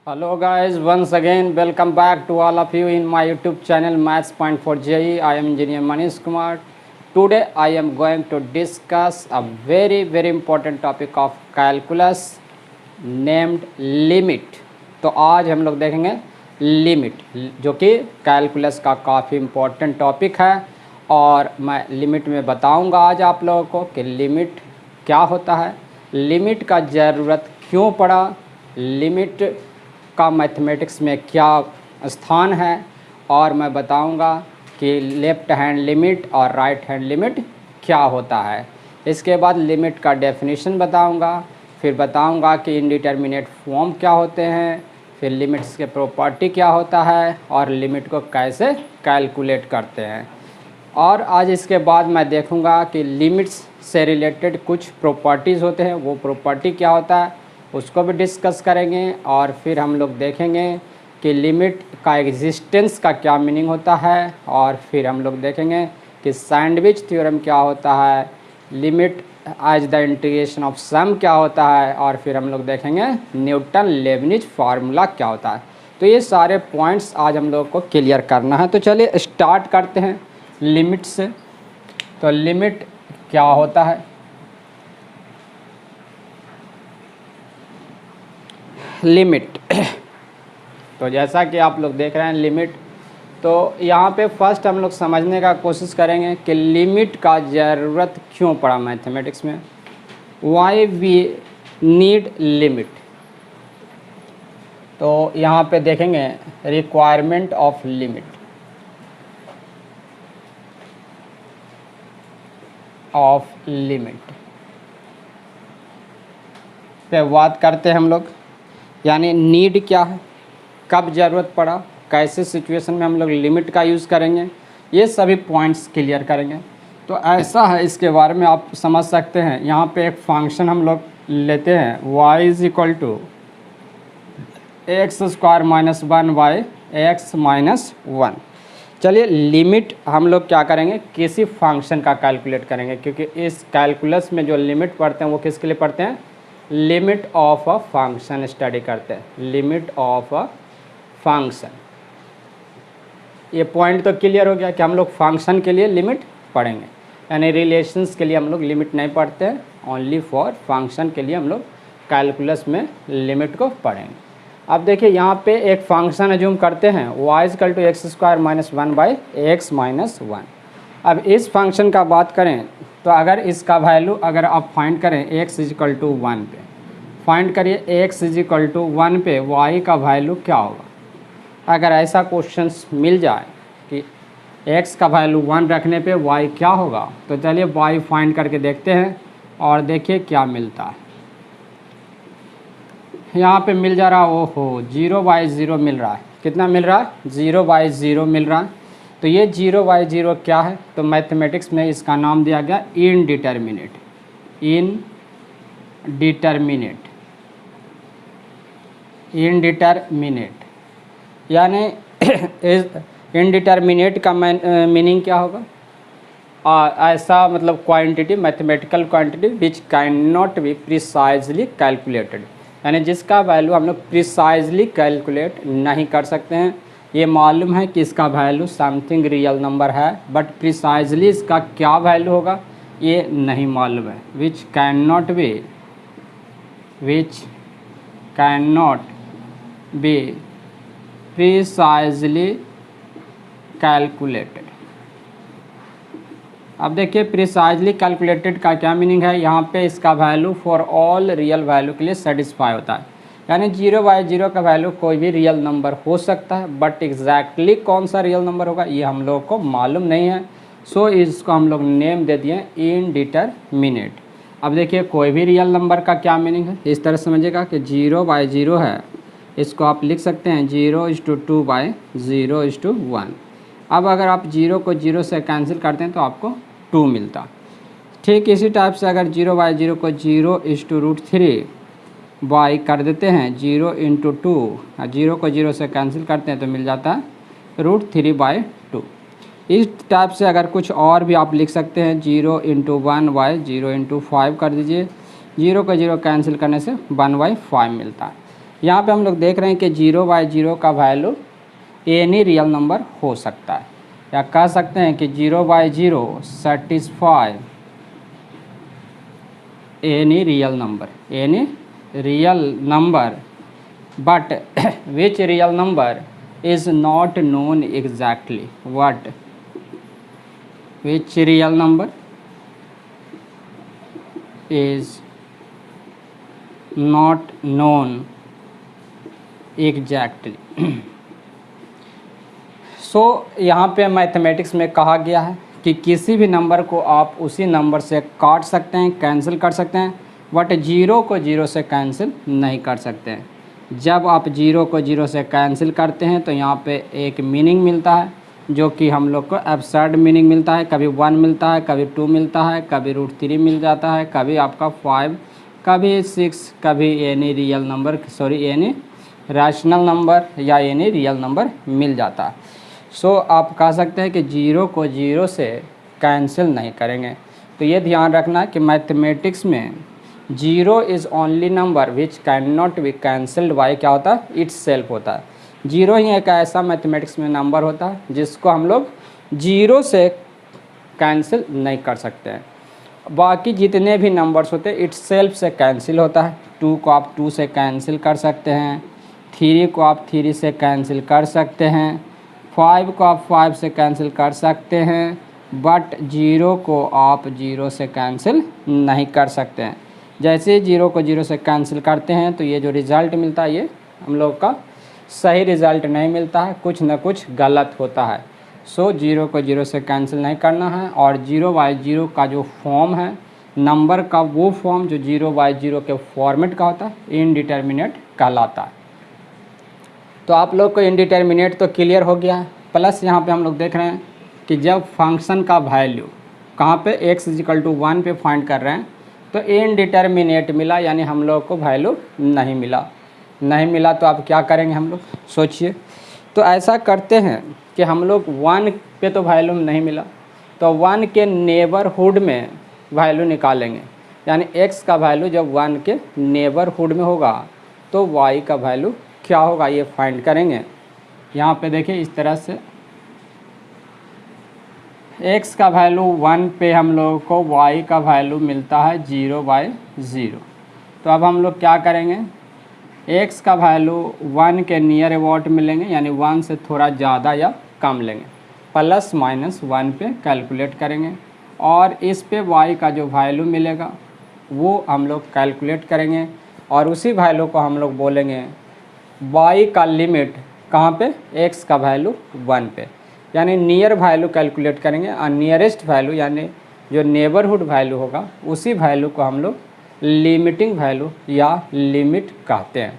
Hello guys, once again welcome back to all of you in my YouTube channel Maths Point for JEE. I am Engineer Manish Kumar. Today I am going to discuss a very important topic of calculus named limit. तो आज हम लोग देखेंगे limit, जो कि calculus का काफ़ी important topic है। और मैं लिमिट में बताऊंगा आज आप लोगों को कि लिमिट क्या होता है, लिमिट का ज़रूरत क्यों पड़ा, लिमिट का मैथमेटिक्स में क्या स्थान है, और मैं बताऊंगा कि लेफ़्ट हैंड लिमिट और राइट हैंड लिमिट क्या होता है। इसके बाद लिमिट का डेफिनेशन बताऊंगा, फिर बताऊंगा कि इनडिटरमिनेट फॉर्म क्या होते हैं, फिर लिमिट्स के प्रॉपर्टी क्या होता है और लिमिट को कैसे कैलकुलेट करते हैं। और आज इसके बाद मैं देखूंगा कि लिमिट्स से रिलेटेड कुछ प्रॉपर्टीज़ होते हैं, वो प्रॉपर्टी क्या होता है उसको भी डिस्कस करेंगे। और फिर हम लोग देखेंगे कि लिमिट का एग्जिस्टेंस का क्या मीनिंग होता है, और फिर हम लोग देखेंगे कि सैंडविच थ्योरम क्या होता है, limit as the integration of sum क्या होता है, और फिर हम लोग देखेंगे न्यूटन लेबनिज फार्मूला क्या होता है। तो ये सारे पॉइंट्स आज हम लोग को क्लियर करना है। तो चलिए स्टार्ट करते हैं लिमिट से। तो लिमिट क्या होता है, लिमिट तो जैसा कि आप लोग देख रहे हैं लिमिट, तो यहाँ पे फर्स्ट हम लोग समझने का कोशिश करेंगे कि लिमिट का ज़रूरत क्यों पड़ा मैथमेटिक्स में, वाई वी नीड लिमिट। तो यहाँ पे देखेंगे रिक्वायरमेंट ऑफ लिमिट, पे बात करते हैं हम लोग। यानी नीड क्या है, कब ज़रूरत पड़ा, कैसे सिचुएशन में हम लोग लिमिट का यूज़ करेंगे, ये सभी पॉइंट्स क्लियर करेंगे। तो ऐसा है, इसके बारे में आप समझ सकते हैं। यहाँ पे एक फंक्शन हम लोग लेते हैं y is equal to x square minus 1 by x minus 1। चलिए लिमिट हम लोग क्या करेंगे, किसी फंक्शन का कैलकुलेट करेंगे, क्योंकि इस कैलकुलस में जो लिमिट पढ़ते हैं वो किसके लिए पढ़ते हैं, limit of a function study करते हैं, लिमिट ऑफ अ फंक्शन। ये पॉइंट तो क्लियर हो गया कि हम लोग फंक्शन के लिए लिमिट पढ़ेंगे, यानी रिलेशंस के लिए हम लोग लिमिट नहीं पढ़ते हैं, ओनली फॉर फंक्शन के लिए हम लोग कैलकुलस में लिमिट को पढ़ेंगे। अब देखिए यहाँ पे एक फंक्शन एज्यूम करते हैं y equal to x square minus 1 by x minus 1। अब इस फंक्शन का बात करें तो अगर इसका वैल्यू अगर आप फाइंड करें x इक्वल टू 1 पे, फाइंड करिए x इक्वल टू 1 पे y का वैल्यू क्या होगा। अगर ऐसा क्वेश्चंस मिल जाए कि x का वैल्यू 1 रखने पे y क्या होगा, तो चलिए y फाइंड करके देखते हैं और देखिए क्या मिलता है। यहाँ पे मिल जा रहा, ओहो 0/0 मिल रहा है। कितना मिल रहा है, 0/0 मिल रहा है। तो ये 0/0 क्या है, तो मैथमेटिक्स में इसका नाम दिया गया इनडिटरमिनेट। इनडिटरमिनेट यानी इनडिटरमिनेट का मीनिंग क्या होगा, ऐसा मतलब quantity, mathematical quantity which can not be precisely calculated, यानी जिसका वैल्यू हम लोग प्रिसाइजली कैलकुलेट नहीं कर सकते हैं। ये मालूम है कि इसका वैल्यू समथिंग रियल नंबर है, बट प्रिसाइजली इसका क्या वैल्यू होगा ये नहीं मालूम है। Which can not be precisely calculated. अब देखिए प्रिसाइजली कैलकुलेटेड का क्या मीनिंग है, यहाँ पे इसका value for all real value के लिए सेटिस्फाई होता है, यानी 0/0 का वैल्यू कोई भी रियल नंबर हो सकता है, बट एग्जैक्टली कौन सा रियल नंबर होगा ये हम लोग को मालूम नहीं है। सो इसको हम लोग नेम दे दिए इनडिटरमिनेट। अब देखिए कोई भी रियल नंबर का क्या मीनिंग है, इस तरह समझिएगा कि 0/0 है, इसको आप लिख सकते हैं 0:2/0:1। अब अगर आप 0 को 0 से कैंसिल करते हैं तो आपको 2 मिलता। ठीक इसी टाइप से अगर 0/0 को 0:√3 बाई कर देते हैं 0×2, 0 को 0 से कैंसिल करते हैं तो मिल जाता है √3/2। इस टाइप से अगर कुछ और भी आप लिख सकते हैं 0×1/0×5 कर दीजिए, 0 को 0 कैंसिल करने से 1/5 मिलता है। यहाँ पे हम लोग देख रहे हैं कि 0/0 का वैल्यू एनी रियल नंबर हो सकता है, या कह सकते हैं कि 0/0 satisfy any real number but which real number is not known exactly. Which real number is not known exactly. सो यहाँ पे मैथमेटिक्स में कहा गया है कि किसी भी नंबर को आप उसी नंबर से काट सकते हैं, कैंसिल कर सकते हैं, बट 0 को 0 से कैंसिल नहीं कर सकते हैं। जब आप 0 को 0 से कैंसिल करते हैं तो यहाँ पे एक मीनिंग मिलता है, जो कि हम लोग को एब्सर्ड मीनिंग मिलता है। कभी 1 मिलता है, कभी 2 मिलता है, कभी √3 मिल जाता है, कभी आपका 5, कभी 6, कभी एनी एनी रैशनल नंबर या एनी रियल नंबर मिल जाता है। सो आप कह सकते हैं कि 0 को 0 से कैंसिल नहीं करेंगे। तो ये ध्यान रखना है कि मैथमेटिक्स में 0 is only number which can not be cancelled by क्या होता है, इट्स सेल्फ होता है। 0 ही एक ऐसा मैथमेटिक्स में नंबर होता है जिसको हम लोग 0 से कैंसिल नहीं कर सकते हैं। बाकी जितने भी नंबर्स होते हैं इट्स सेल्फ से कैंसिल होता है। 2 को आप 2 से कैंसिल कर सकते हैं, 3 को आप 3 से कैंसिल कर सकते हैं, 5 को आप 5 से कैंसिल कर सकते हैं, बट 0 को आप 0 से कैंसिल नहीं कर सकते हैं। जैसे 0 को 0 से कैंसिल करते हैं तो ये जो रिज़ल्ट मिलता है ये हम लोग का सही रिज़ल्ट नहीं मिलता है, कुछ न कुछ गलत होता है। सो 0 को 0 से कैंसिल नहीं करना है। और 0/0 का जो फॉर्म है नंबर का, वो फॉर्म जो 0/0 के फॉर्मेट का होता है, इनडिटर्मिनेट कहलाता है। तो आप लोग को इनडिटर्मिनेट तो क्लियर हो गया है। प्लस यहाँ पे हम लोग देख रहे हैं कि जब फंक्शन का वैल्यू कहाँ पे x = 1 पे फाइंड कर रहे हैं तो इनडिटर्मिनेट मिला, यानी हम लोग को वैल्यू नहीं मिला तो आप क्या करेंगे, हम लोग सोचिए। तो ऐसा करते हैं कि हम लोग 1 पे तो वैल्यू नहीं मिला, तो 1 के नेबरहुड में वैल्यू निकालेंगे। यानी x का वैल्यू जब 1 के नेबरहुड में होगा तो y का वैल्यू क्या होगा ये फाइंड करेंगे। यहाँ पे देखिए इस तरह से x का वैल्यू 1 पे हम लोगों को y का वैल्यू मिलता है 0/0। तो अब हम लोग क्या करेंगे, x का वैल्यू 1 के नियर अबाउट मिलेंगे, यानी 1 से थोड़ा ज़्यादा या कम लेंगे, ±1 पे कैलकुलेट करेंगे, और इस पे y का जो वैल्यू मिलेगा वो हम लोग कैलकुलेट करेंगे, और उसी वैल्यू को हम लोग बोलेंगे y का लिमिट कहाँ पे, x का वैल्यू 1 पे, यानी नियर वैल्यू कैलकुलेट करेंगे, और नियरेस्ट वैल्यू यानी जो नेबरहुड वैल्यू होगा उसी वैल्यू को हम लोग लिमिटिंग वैल्यू या लिमिट कहते हैं।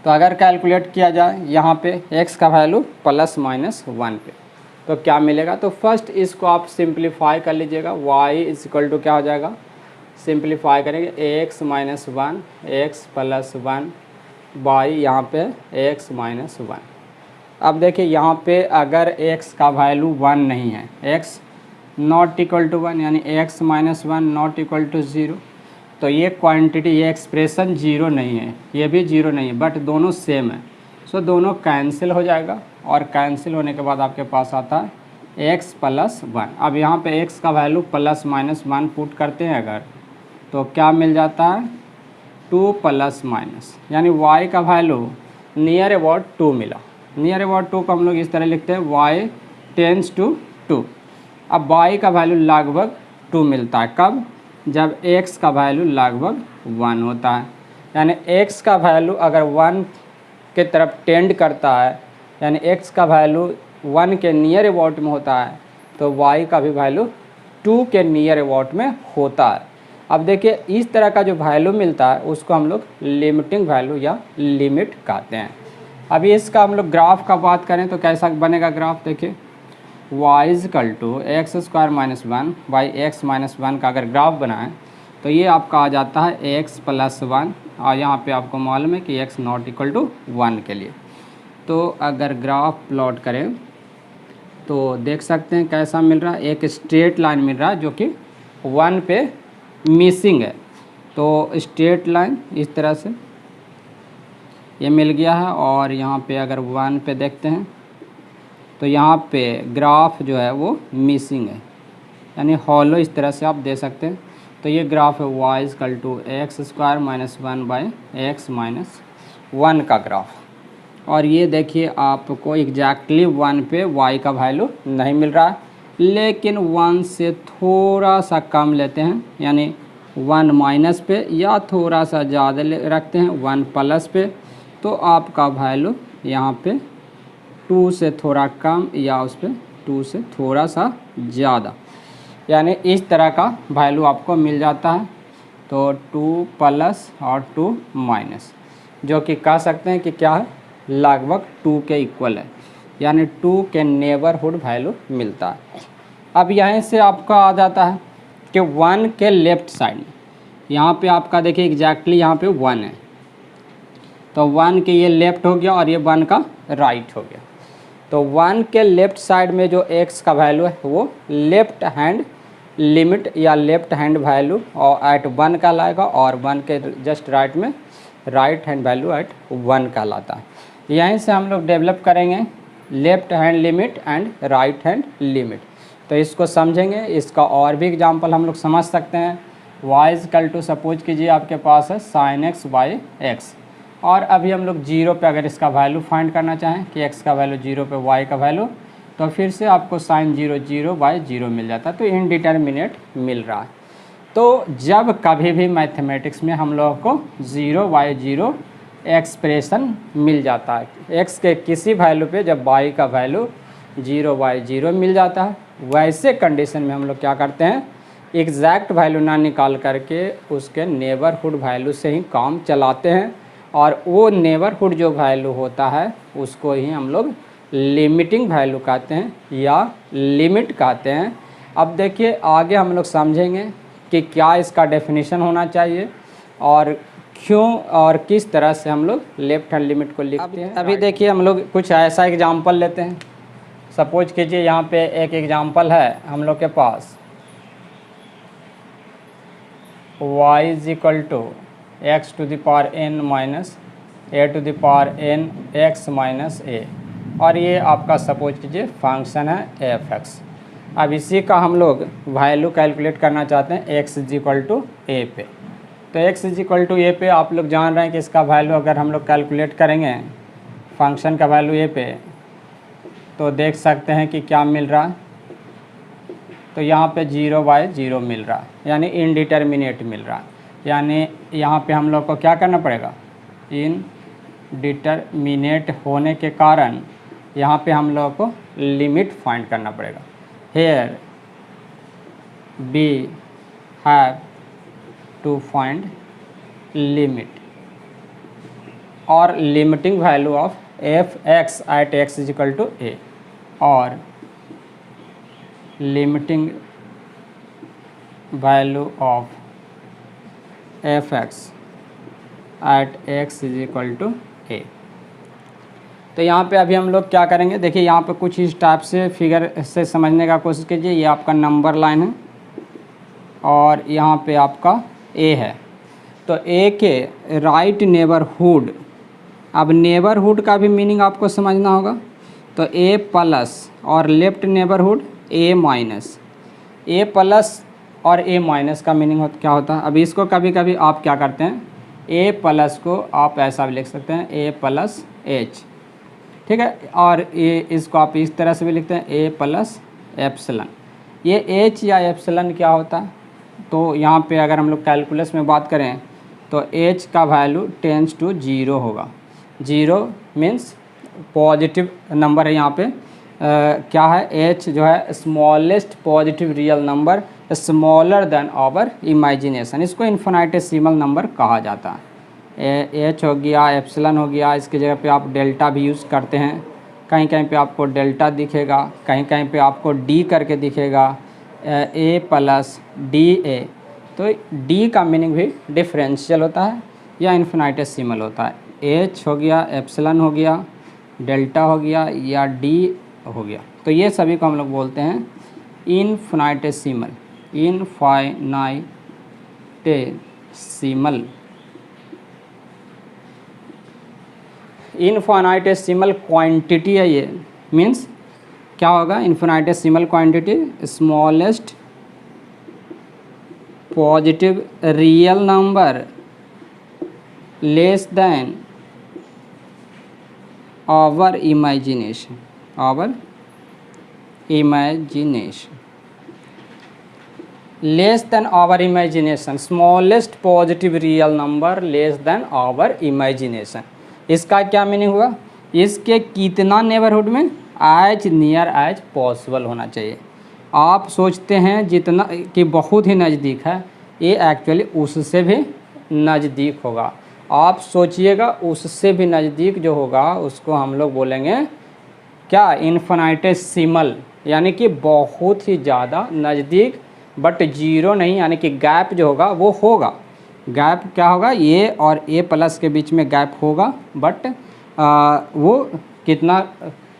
तो अगर कैलकुलेट किया जाए यहाँ पे x का वैल्यू ±1 पे तो क्या मिलेगा। तो फर्स्ट इसको आप सिंप्लीफाई कर लीजिएगा, y = क्या हो जाएगा, सिंप्लीफाई करेंगे x - 1 x + 1 y यहाँ पे x - 1। अब देखिए यहाँ पे अगर x का वैल्यू 1 नहीं है, x ≠ 1 यानी x - 1 ≠ 0, तो ये क्वांटिटी, ये एक्सप्रेशन 0 नहीं है, ये भी 0 नहीं है, बट दोनों सेम है। सो दोनों कैंसिल हो जाएगा, और कैंसिल होने के बाद आपके पास आता है x + 1। अब यहाँ पे x का वैल्यू ±1 पुट करते हैं अगर, तो क्या मिल जाता है 2 ±, यानी y का वैल्यू नियर अबाउट 2 मिला। नियर अबाउट 2 को हम लोग इस तरह लिखते हैं y टेंड्स टू 2। अब y का वैल्यू लगभग 2 मिलता है, कब, जब x का वैल्यू लगभग 1 होता है। यानी x का वैल्यू अगर 1 के तरफ टेंड करता है, यानी x का वैल्यू 1 के नियर अबाउट में होता है, तो y का भी वैल्यू 2 के नियर अबाउट में होता है। अब देखिए इस तरह का जो वैल्यू मिलता है उसको हम लोग लिमिटिंग वैल्यू या लिमिट कहते हैं। अभी इसका हम लोग ग्राफ का बात करें तो कैसा बनेगा ग्राफ, देखिए y = x² - 1 x - 1 का अगर ग्राफ बनाएं तो ये आपका आ जाता है x + 1, और यहाँ पे आपको मालूम है कि x ≠ 1 के लिए। तो अगर ग्राफ प्लॉट करें तो देख सकते हैं कैसा मिल रहा है, एक स्ट्रेट लाइन मिल रहा है जो कि 1 पे मिसिंग है। तो स्ट्रेट लाइन इस तरह से ये मिल गया है। और यहाँ पे अगर 1 पे देखते हैं तो यहाँ पे ग्राफ जो है वो मिसिंग है, यानी हॉलो इस तरह से आप दे सकते हैं। तो ये ग्राफ है y equal to x square minus 1 by x minus 1 का ग्राफ। और ये देखिए आपको एग्जैक्टली 1 पे y का वैल्यू नहीं मिल रहा है, लेकिन 1 से थोड़ा सा कम लेते हैं, यानी 1 माइनस पे, या थोड़ा सा ज़्यादा रखते हैं 1 प्लस पे, तो आपका वैल्यू यहाँ पे 2 से थोड़ा कम या उस पर 2 से थोड़ा सा ज़्यादा, यानी इस तरह का वैल्यू आपको मिल जाता है। तो 2 प्लस और 2 माइनस, जो कि कह सकते हैं कि क्या है, लगभग 2 के इक्वल है, यानी 2 के नेबरहुड वैल्यू मिलता है। अब यहीं से आपका आ जाता है कि 1 के लेफ़्ट साइड में, यहाँ पे आपका देखिए एग्जैक्टली यहाँ पे 1 है, तो 1 के ये लेफ़्ट हो गया और ये 1 का राइट हो गया। तो 1 के लेफ़्ट साइड में जो x का वैल्यू है वो लेफ़्ट हैंड लिमिट या लेफ़्ट हैंड वैल्यू और एट 1 का लाएगा, और 1 के जस्ट राइट में राइट हैंड वैल्यू एट 1 का लाता है। यहीं से हम लोग डेवलप करेंगे left hand limit and right hand limit. तो इसको समझेंगे, इसका और भी एग्जांपल हम लोग समझ सकते हैं। y इक्वल टू सपोज कीजिए आपके पास है sin x बाई एक्स, और अभी हम लोग 0 पे अगर इसका वैल्यू फाइंड करना चाहें कि x का वैल्यू 0 पे y का वैल्यू, तो फिर से आपको sin 0 0 बाई 0 मिल जाता है, तो इनडिटर्मिनेट मिल रहा है। तो जब कभी भी मैथमेटिक्स में हम लोगों को 0 बाई 0 एक्सप्रेशन मिल जाता है, x के किसी वैल्यू पे जब y का वैल्यू 0 बाई 0 मिल जाता है, वैसे कंडीशन में हम लोग क्या करते हैं, एग्जैक्ट वैल्यू ना निकाल करके उसके नेबरहुड वैल्यू से ही काम चलाते हैं, और वो नेबरहुड जो वैल्यू होता है उसको ही हम लोग लिमिटिंग वैल्यू कहते हैं या लिमिट कहते हैं। अब देखिए आगे हम लोग समझेंगे कि क्या इसका डेफिनेशन होना चाहिए और क्यों और किस तरह से हम लोग लेफ्ट हैंड लिमिट को लिखते हैं। अभी देखिए हम लोग कुछ ऐसा एग्जांपल लेते हैं। सपोज कीजिए यहाँ पे एक एग्जांपल है हम लोग के पास, y is equal to x to the power n minus a to the power n x minus a, और ये आपका सपोज कीजिए फंक्शन है f(x). अब इसी का हम लोग वैल्यू कैलकुलेट करना चाहते हैं x is equal to a पे। तो x is equal to a पे आप लोग जान रहे हैं कि इसका वैल्यू अगर हम लोग कैलकुलेट करेंगे फंक्शन का वैल्यू ए पे, तो देख सकते हैं कि क्या मिल रहा है, तो यहाँ पे 0 बाई 0 मिल रहा है, यानी इनडिटर्मिनेट मिल रहा है। यानी यहाँ पे हम लोग को क्या करना पड़ेगा, इनडिटर्मिनेट होने के कारण यहाँ पे हम लोग को लिमिट फाइंड करना पड़ेगा। Here we have to find limit और limiting value of f(x) at x is equal to a, और limiting value of f(x) at x is equal to a। तो यहाँ पे अभी हम लोग क्या करेंगे, देखिए यहाँ पे कुछ इस टाइप से फिगर से समझने का कोशिश कीजिए। ये आपका नंबर लाइन है और यहाँ पे आपका a है, तो a के राइट नेबरहुड, अब नेबरहुड का भी मीनिंग आपको समझना होगा। तो a प्लस और left neighbourhood a minus, a plus और a माइनस का मीनिंग क्या होता है। अब इसको कभी कभी आप क्या करते हैं, a प्लस को आप ऐसा भी लिख सकते हैं a प्लस h, ठीक है, और ये इसको आप इस तरह से भी लिखते हैं a प्लस एप्सिलन। ये h या एप्सिलन क्या होता है, तो यहाँ पे अगर हम लोग कैलकुलस में बात करें तो h का वैल्यू टेंस टू 0 होगा। 0 मीन्स पॉजिटिव नंबर है। यहाँ पे क्या है, h जो है smallest positive real number smaller than our imagination, इसको इन्फिनिटेसिमल नंबर कहा जाता है। h हो गया, एप्सिलन हो गया, इसकी जगह पे आप डेल्टा भी यूज़ करते हैं। कहीं कहीं पे आपको डेल्टा दिखेगा, कहीं कहीं पे आपको d करके दिखेगा, a प्लस डी ए। तो d का मीनिंग भी डिफरेंशियल होता है या इन्फिनिटेसिमल होता है। h हो गया, एप्सिलन हो गया, डेल्टा हो गया या d हो गया, तो ये सभी को हम लोग बोलते हैं इन्फिनिटेसिमल, इनफाइनाइटेसिमल इनफाइनाइटेसिमल क्वांटिटी है ये, मीन्स क्या होगा, infinitesimal quantity smallest positive real number less than our imagination, less than our imagination, smallest positive real number less than our imagination. इसका क्या मीनिंग हुआ, इसके कितना नेबरहुड में, एज नियर एज पॉसिबल होना चाहिए। आप सोचते हैं जितना कि बहुत ही नज़दीक है, ये एक्चुअली उससे भी नज़दीक होगा। आप सोचिएगा उससे भी नज़दीक जो होगा उसको हम लोग बोलेंगे क्या, इन्फिनिटेसिमल, यानी कि बहुत ही ज़्यादा नज़दीक, बट जीरो नहीं, यानी कि गैप जो होगा वो होगा। गैप क्या होगा, ए और ए प्लस के बीच में गैप होगा, बट वो कितना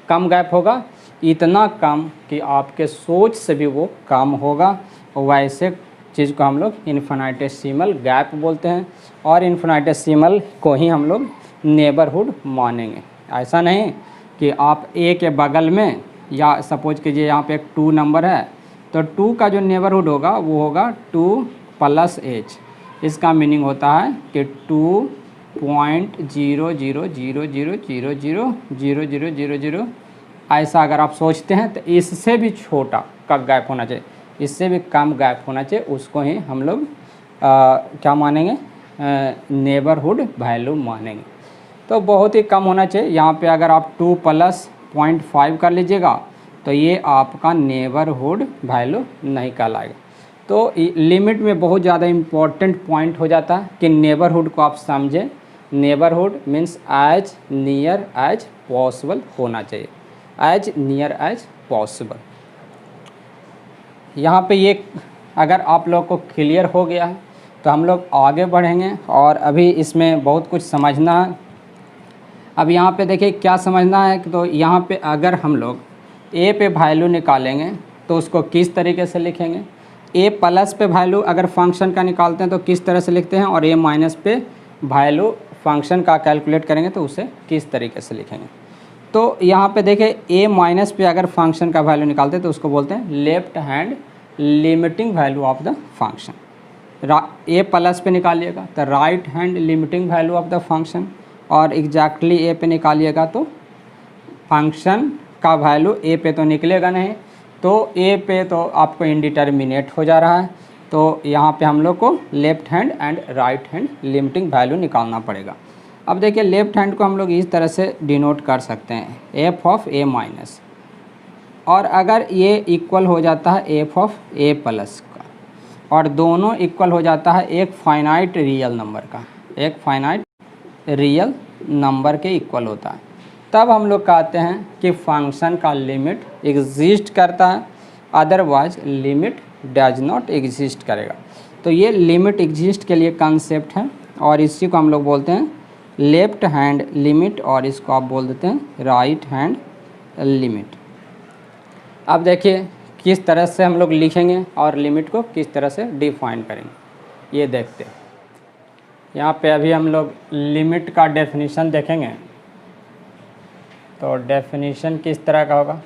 कम गैप होगा, इतना कम कि आपके सोच से भी वो कम होगा। वैसे चीज़ को हम लोग इन्फिनिटेसिमल गैप बोलते हैं, और इन्फिनिटेसिमल को ही हम लोग नेबरहुड मानेंगे। ऐसा नहीं कि आप ए के बगल में, या सपोज कीजिए यहाँ पे एक 2 नंबर है, तो 2 का जो नेबरहुड होगा वो होगा 2 + h। इसका मीनिंग होता है कि 2.0000000000 ऐसा अगर आप सोचते हैं तो इससे भी छोटा का गैप होना चाहिए, इससे भी कम गैप होना चाहिए, उसको ही हम लोग क्या मानेंगे, नेबरहुड वैल्यू मानेंगे। तो बहुत ही कम होना चाहिए। यहाँ पे अगर आप 2 + 0.5 कर लीजिएगा तो ये आपका नेबरहुड वैल्यू नहीं कहलाएगा। तो लिमिट में बहुत ज़्यादा इम्पॉर्टेंट पॉइंट हो जाता है कि नेबरहुड को आप समझें। Neighbourhood means as near as possible होना चाहिए, एज नियर एज पॉसिबल। यहाँ पे ये अगर आप लोग को क्लियर हो गया है तो हम लोग आगे बढ़ेंगे, और अभी इसमें बहुत कुछ समझना है। अब यहाँ पे देखिए क्या समझना है, तो यहाँ पे अगर हम लोग ए पे वैल्यू निकालेंगे तो उसको किस तरीके से लिखेंगे, ए प्लस पे वैल्यू अगर फंक्शन का निकालते हैं तो किस तरह से लिखते हैं, और ए माइनस पे वैल्यू फंक्शन का कैलकुलेट करेंगे तो उसे किस तरीके से लिखेंगे। तो यहाँ पे देखिए ए माइनस पे अगर फंक्शन का वैल्यू निकालते हैं तो उसको बोलते हैं left hand limiting value of the function. A plus पे निकालिएगा तो right hand limiting value of the function, और एग्जैक्टली ए पे निकालिएगा तो फंक्शन का वैल्यू ए पे तो निकलेगा नहीं, तो ए पे तो आपको इंडिटर्मिनेट हो जा रहा है। तो यहाँ पे हम लोग को left hand and right hand limiting value निकालना पड़ेगा। अब देखिए लेफ्ट हैंड को हम लोग इस तरह से डिनोट कर सकते हैं, एफ ऑफ ए माइनस, और अगर ये इक्वल हो जाता है एफ ऑफ ए प्लस का, और दोनों इक्वल हो जाता है एक फाइनाइट रियल नंबर का, एक फाइनाइट रियल नंबर के इक्वल होता है, तब हम लोग कहते हैं कि फंक्शन का लिमिट एग्जिस्ट करता है, otherwise limit does not exist करेगा। तो ये लिमिट एग्जिस्ट के लिए कंसेप्ट है, और इसी को हम लोग बोलते हैं लेफ्ट हैंड लिमिट, और इसको आप बोल देते हैं राइट हैंड लिमिट। अब देखिए किस तरह से हम लोग लिखेंगे और लिमिट को किस तरह से डिफाइन करेंगे, ये देखते हैं। यहाँ पे अभी हम लोग लिमिट का डेफिनेशन देखेंगे। तो डेफिनेशन किस तरह का होगा,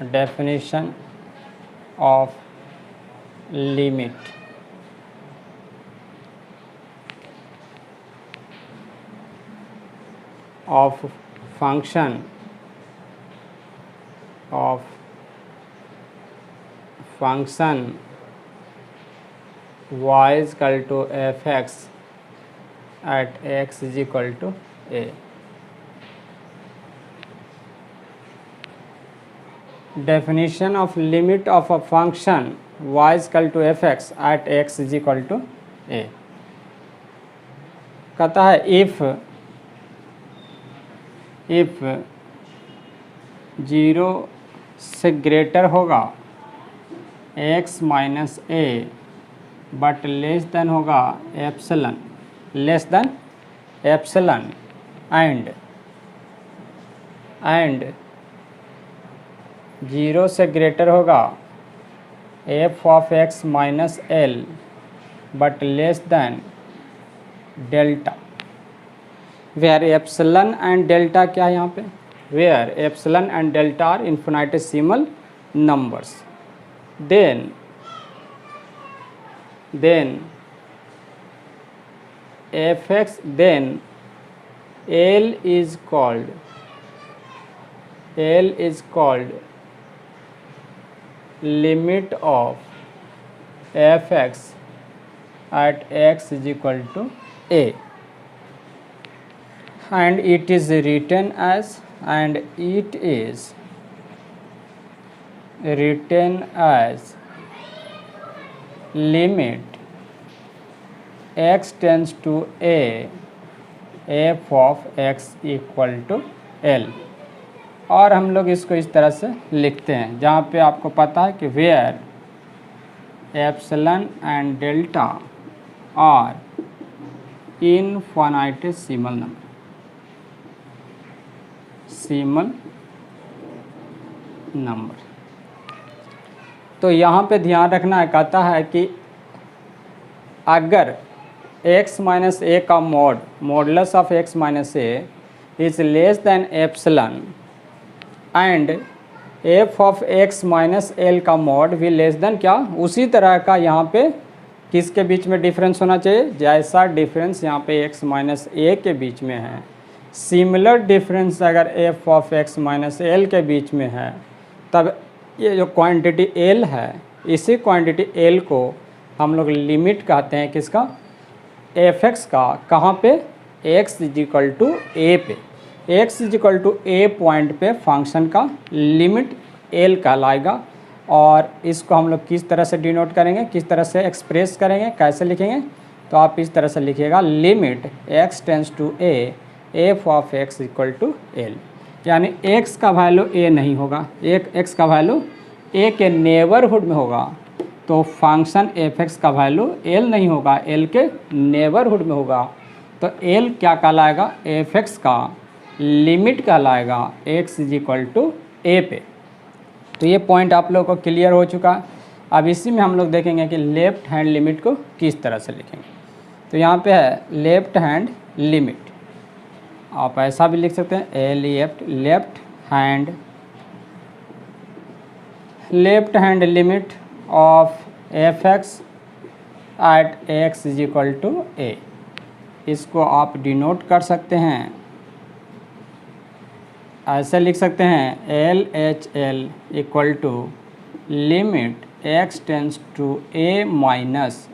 definition of limit, of function y is equal to fx at x is equal to a। Definition of limit of a function y is equal to fx at x is equal to a कहता है if 0 से greater होगा x minus a but less than होगा epsilon, less than epsilon, and 0 से greater होगा f of x minus l but less than delta, where epsilon and delta क्या है यहाँ पे, where epsilon and delta are infinitesimal numbers, then fx, then L is called limit of fx at x is equal to a, and it is written as limit x tends to a f of x equal to L। और हम लोग इसको इस तरह से लिखते हैं जहाँ पे आपको पता है कि where epsilon and delta are infinitesimal number. तो यहाँ पे ध्यान रखना है, कहता है कि अगर x माइनस ए का modulus of x minus A is less than epsilon and f of x minus L का मॉड भी लेस देन क्या, उसी तरह का यहाँ पे किसके बीच में डिफरेंस होना चाहिए, जैसा डिफरेंस यहाँ पे x माइनस ए के बीच में है, सिमिलर डिफरेंस अगर f of x minus L के बीच में है, तब ये जो क्वांटिटी l है, इसी क्वांटिटी l को हम लोग लिमिट कहते हैं किसका, fx का, कहाँ पे, x is equal to a पे, x is equal to a point पे फंक्शन का लिमिट l कहलाएगा। और इसको हम लोग किस तरह से डिनोट करेंगे, किस तरह से एक्सप्रेस करेंगे, कैसे लिखेंगे, तो आप इस तरह से लिखिएगा limit x tends to a f of x equal to l, यानी x का वैल्यू a नहीं होगा, x का वैल्यू a के नेबरहुड में होगा, तो फंक्शन fx का वैल्यू l नहीं होगा, l के नेबरहुड में होगा, तो l क्या कहलाएगा, fx का लिमिट कहलाएगा x is equal to a पे। तो ये पॉइंट आप लोगों को क्लियर हो चुका। अब इसी में हम लोग देखेंगे कि लेफ्ट हैंड लिमिट को किस तरह से लिखेंगे। तो यहाँ पे है लेफ्ट हैंड लिमिट, आप ऐसा भी लिख सकते हैं left hand limit of fx at x is equal to a। इसको आप डिनोट कर सकते हैं, ऐसे लिख सकते हैं LHL equal to limit x tends to a minus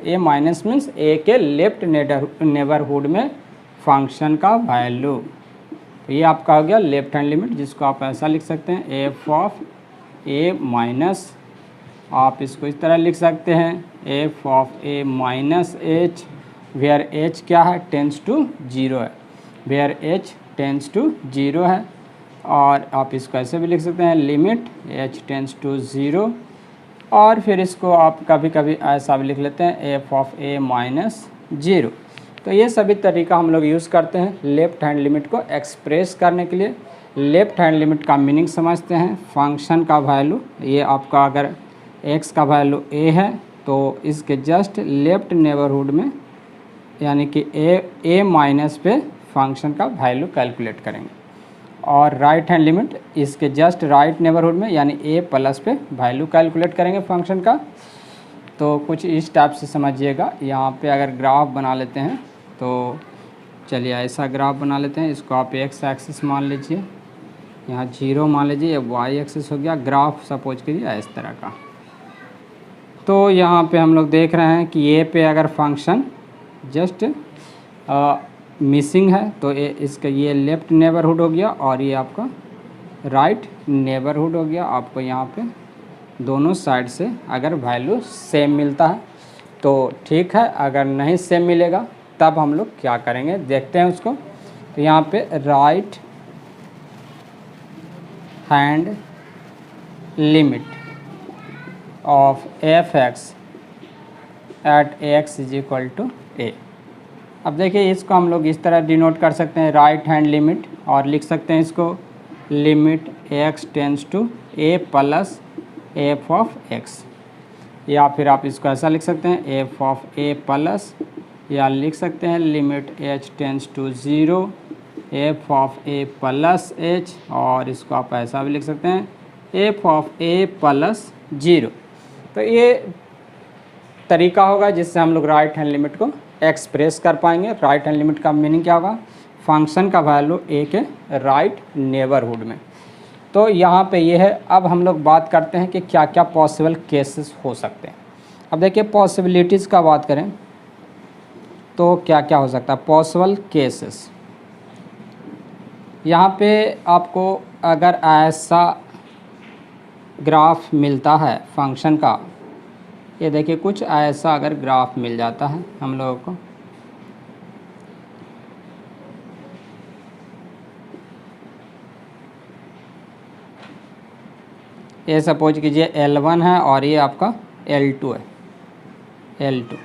means a के लेफ्ट नेबरहुड में फंक्शन का वैल्यू। तो ये आपका हो गया लेफ्ट हैंड लिमिट, जिसको आप ऐसा लिख सकते हैं f ऑफ a माइनस, आप इसको इस तरह लिख सकते हैं f of a minus h, where h क्या है, टेंस टू 0 है, वेयर h टेंस टू 0 है। और आप इसको ऐसे भी लिख सकते हैं लिमिट h टेंस टू 0, और फिर इसको आप कभी कभी ऐसा भी लिख लेते हैं f ऑफ a माइनस 0। तो ये सभी तरीका हम लोग यूज़ करते हैं लेफ़्ट हैंड लिमिट को एक्सप्रेस करने के लिए। लेफ़्ट हैंड लिमिट का मीनिंग समझते हैं, फंक्शन का वैल्यू, ये आपका अगर x का वैल्यू a है तो इसके जस्ट लेफ्ट नेबरहुड में यानी कि a माइनस पे फंक्शन का वैल्यू कैलकुलेट करेंगे, और राइट हैंड लिमिट इसके जस्ट राइट नेबरहुड में यानी a प्लस पे वैल्यू कैलकुलेट करेंगे फंक्शन का। तो कुछ इस टाइप से समझिएगा। यहाँ पे अगर ग्राफ बना लेते हैं तो चलिए ऐसा ग्राफ बना लेते हैं, इसको आप x एक्सिस मान लीजिए, यहाँ 0 मान लीजिए, ये y एक्सिस हो गया, ग्राफ सपोज करिए इस तरह का। तो यहाँ पे हम लोग देख रहे हैं कि a पे अगर फंक्शन जस्ट मिसिंग है तो इसका ये लेफ़्ट नेबरहुड हो गया और ये आपका राइट नेबरहुड हो गया। आपको यहाँ पे दोनों साइड से अगर वैल्यू सेम मिलता है तो ठीक है, अगर नहीं सेम मिलेगा तब हम लोग क्या करेंगे देखते हैं उसको। तो यहाँ पे right hand limit of fx at x is equal to a। अब देखिए इसको हम लोग इस तरह डिनोट कर सकते हैं राइट हैंड लिमिट, और लिख सकते हैं इसको limit x tends to a plus f of x, या फिर आप इसको ऐसा लिख सकते हैं f ऑफ a प्लस, या लिख सकते हैं limit h tends to 0 f of a plus h, और इसको आप ऐसा भी लिख सकते हैं एफ ऑफ ए प्लस 0। तो ये तरीका होगा जिससे हम लोग राइट हैंड लिमिट को एक्सप्रेस कर पाएंगे। राइट हैंड लिमिट का मीनिंग क्या होगा? फंक्शन का वैल्यू ए के राइट नेबरहुड में। तो यहाँ पे ये है। अब हम लोग बात करते हैं कि क्या क्या पॉसिबल केसेस हो सकते हैं। अब देखिए पॉसिबिलिटीज़ का बात करें तो क्या क्या हो सकता है पॉसिबल केसेस। यहाँ पे आपको अगर ऐसा ग्राफ मिलता है फंक्शन का, ये देखिए कुछ ऐसा अगर ग्राफ मिल जाता है हम लोगों को, ये सपोज कीजिए L1 है और ये आपका L2 है, L2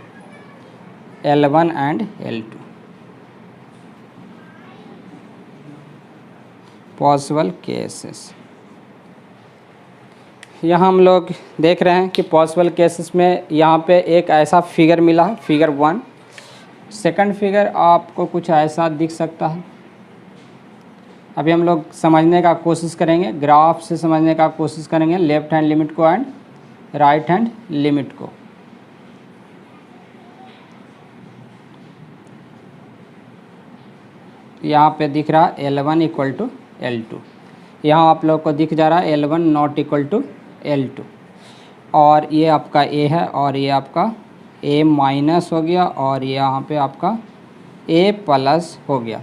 L1 and L2 possible cases. यहाँ हम लोग देख रहे हैं कि पॉसिबल केसेस में यहाँ पे एक ऐसा फिगर मिला है, फिगर 1। सेकंड फिगर आपको कुछ ऐसा दिख सकता है। अभी हम लोग समझने का कोशिश करेंगे, ग्राफ से समझने का कोशिश करेंगे लेफ्ट हैंड लिमिट को एंड राइट हैंड लिमिट को। यहाँ पे दिख रहा है L1 इक्वल टू L2, यहाँ आप लोग को दिख जा रहा है L1 not equal to L2, और ये आपका A है और ये आपका A माइनस हो गया और ये यहाँ पे आपका A प्लस हो गया।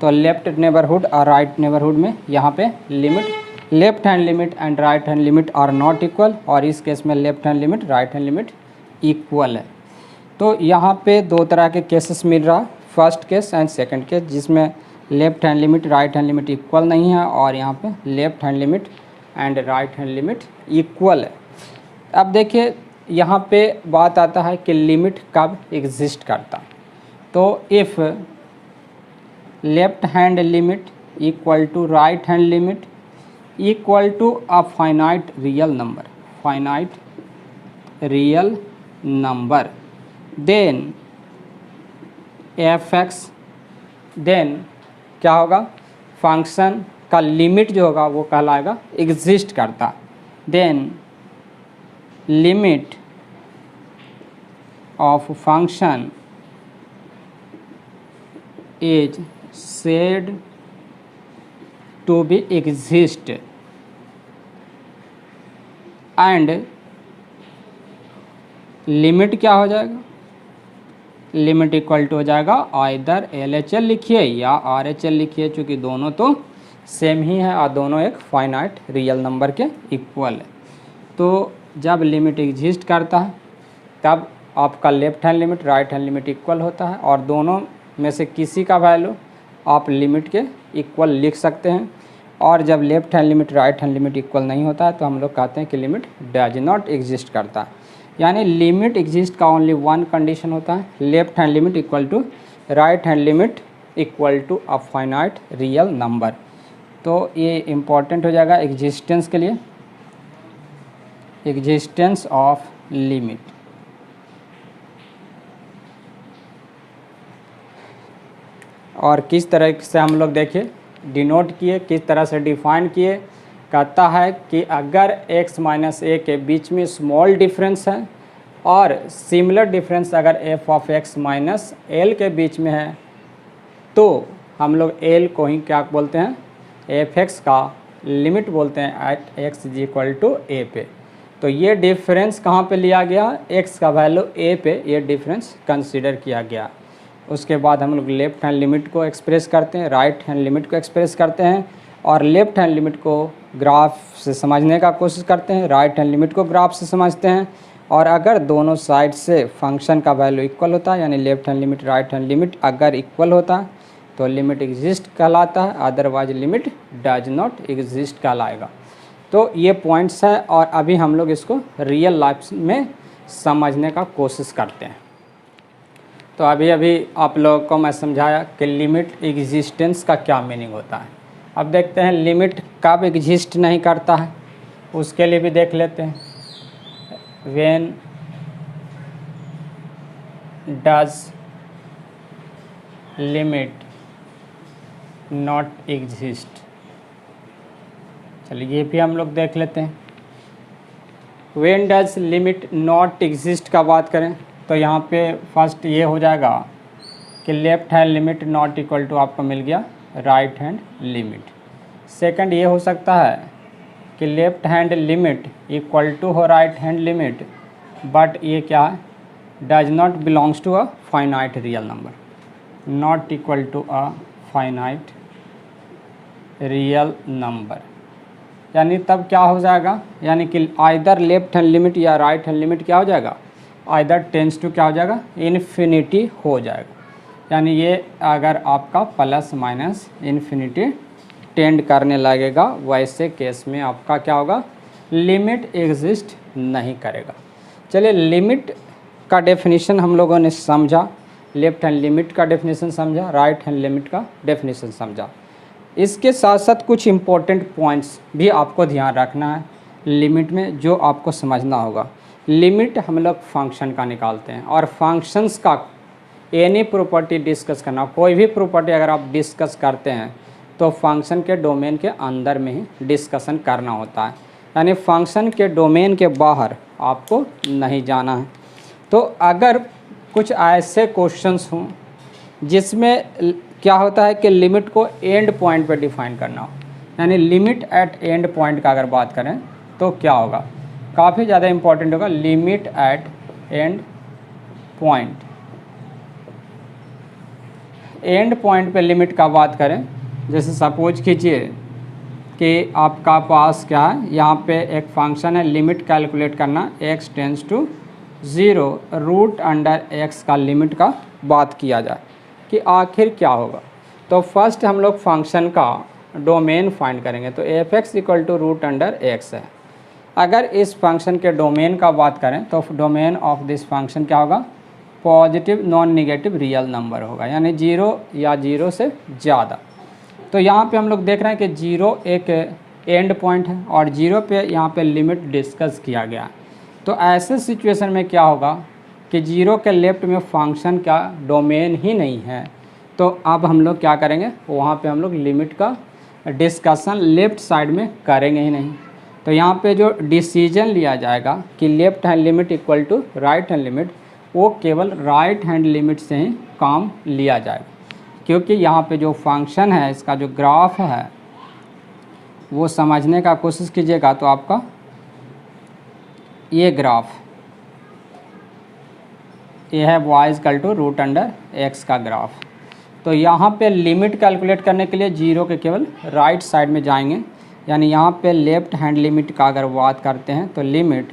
तो लेफ्ट नेबरहुड और राइट नेबरहुड में यहाँ पे limit left hand limit and right hand limit are not equal, और इस केस में left hand limit right hand limit equal है। तो यहाँ पे दो तरह के केसेस मिल रहा है, first case and second case, जिसमें left hand limit right hand limit equal नहीं है और यहाँ पे left hand limit and right hand limit equal है। अब देखिए यहाँ पे बात आता है कि लिमिट कब एग्जिस्ट करता। तो if left hand limit equal to right hand limit equal to a finite real number, finite real number, then f x, then क्या होगा फंक्शन का लिमिट जो होगा वो कहलाएगा एग्जिस्ट करता। Then limit of function is said to be exist and limit क्या हो जाएगा, लिमिट इक्वल टू हो जाएगा आइदर LHL लिखिए या RHL लिखिए, चूँकि दोनों तो सेम ही है और दोनों एक फाइनाइट रियल नंबर के इक्वल है। तो जब लिमिट एग्जिस्ट करता है तब आपका left hand limit right hand limit equal होता है, और दोनों में से किसी का वैल्यू आप लिमिट के इक्वल लिख सकते हैं। और जब left hand limit right hand limit equal नहीं होता है तो हम लोग कहते हैं कि लिमिट डज नॉट एग्जिस्ट करता। यानी लिमिट एग्जिस्ट का ओनली वन कंडीशन होता है, left hand limit equal to right hand limit equal to a finite real number. तो ये इम्पॉर्टेंट हो जाएगा एग्जिस्टेंस के लिए, एग्जिस्टेंस ऑफ लिमिट। और किस तरह से हम लोग देखिए डिनोट किए, किस तरह से डिफाइन किए। कहता है कि अगर x माइनस ए के बीच में स्मॉल डिफरेंस है और सिमिलर डिफरेंस अगर f of x minus L के बीच में है तो हम लोग l को ही क्या बोलते हैं, f(x) का लिमिट बोलते हैं at x is equal to a पे। तो ये डिफरेंस कहाँ पे लिया गया, x का वैल्यू a पे ये डिफरेंस कंसीडर किया गया। उसके बाद हम लोग लेफ्ट हैंड लिमिट को एक्सप्रेस करते हैं, राइट हैंड लिमिट को एक्सप्रेस करते हैं, और लेफ्ट हैंड लिमिट को ग्राफ से समझने का कोशिश करते हैं, राइट हैंड लिमिट को ग्राफ से समझते हैं। और अगर दोनों साइड से फंक्शन का वैल्यू इक्वल होता है, यानी left hand limit right hand limit अगर इक्वल होता है तो लिमिट एग्जिस्ट कहलाता है, otherwise limit does not exist कहलाएगा। तो ये पॉइंट्स है और अभी हम लोग इसको रियल लाइफ में समझने का कोशिश करते हैं। तो अभी आप लोगों को मैं समझाया कि लिमिट एग्जिस्टेंस का क्या मीनिंग होता है। अब देखते हैं लिमिट कब एग्जिस्ट नहीं करता है, उसके लिए भी देख लेते हैं। When does limit not exist. चलिए ये भी हम लोग देख लेते हैं। When does limit not exist का बात करें तो यहाँ पे फर्स्ट ये हो जाएगा कि left hand limit not equal to आपको मिल गया राइट हैंड लिमिट। सेकंड ये हो सकता है कि left hand limit equal to हो राइट हैंड लिमिट, बट ये क्या है, does not belongs to a finite real number, not equal to a finite real number. यानी तब क्या हो जाएगा, यानी कि आइदर लेफ्ट हैंड लिमिट या राइट हैंड लिमिट क्या हो जाएगा, आइदर टेंस टू क्या हो जाएगा, इन्फिनिटी हो जाएगा। यानी ये अगर आपका प्लस माइनस इन्फिनिटी टेंड करने लगेगा, वैसे केस में आपका क्या होगा, लिमिट एग्जिस्ट नहीं करेगा। चलिए लिमिट का डेफिनेशन हम लोगों ने समझा, लेफ्ट हैंड लिमिट का डेफिनेशन समझा, राइट हैंड लिमिट का डेफिनेशन समझा। इसके साथ साथ कुछ इम्पोर्टेंट पॉइंट्स भी आपको ध्यान रखना है लिमिट में, जो आपको समझना होगा। लिमिट हम लोग फंक्शन का निकालते हैं और फंक्शंस का एनी प्रॉपर्टी डिस्कस करना, कोई भी प्रॉपर्टी अगर आप डिस्कस करते हैं तो फंक्शन के डोमेन के अंदर में ही डिस्कशन करना होता है, यानी फंक्शन के डोमेन के बाहर आपको नहीं जाना है। तो अगर कुछ ऐसे क्वेश्चंस हों जिसमें क्या होता है कि लिमिट को एंड पॉइंट पर डिफाइन करना हो, यानी लिमिट एट एंड पॉइंट का अगर बात करें तो क्या होगा, काफ़ी ज़्यादा इम्पोर्टेंट होगा limit at and point. And point पे लिमिट का बात करें, जैसे सपोज कीजिए कि आपका पास क्या है, यहाँ पे एक फंक्शन है, लिमिट कैलकुलेट करना x tends to 0 root under x का लिमिट का बात किया जाए कि आखिर क्या होगा। तो फर्स्ट हम लोग फंक्शन का डोमेन फाइंड करेंगे, तो f(x) equal to root under x है। अगर इस फंक्शन के डोमेन का बात करें तो डोमेन ऑफ दिस फंक्शन क्या होगा, positive non negative real number होगा, यानी 0 या 0 से ज़्यादा। तो यहाँ पे हम लोग देख रहे हैं कि 0 एक एंड पॉइंट है और 0 पे यहाँ पे लिमिट डिस्कस किया गया। तो ऐसे सिचुएशन में क्या होगा कि 0 के लेफ्ट में फंक्शन का डोमेन ही नहीं है, तो अब हम लोग क्या करेंगे, वहाँ पे हम लोग लिमिट का डिस्कशन लेफ़्ट साइड में करेंगे ही नहीं। तो यहाँ पे जो डिसीजन लिया जाएगा कि left hand limit equal to right hand limit, वो केवल राइट हैंड लिमिट से ही काम लिया जाएगा, क्योंकि यहाँ पे जो फंक्शन है इसका जो ग्राफ है वो समझने का कोशिश कीजिएगा तो आपका ये ग्राफ ये है y equal to root under x का ग्राफ। तो यहाँ पे लिमिट कैलकुलेट करने के लिए 0 के केवल राइट साइड में जाएंगे, यानी यहाँ पे लेफ्ट हैंड लिमिट का अगर बात करते हैं तो limit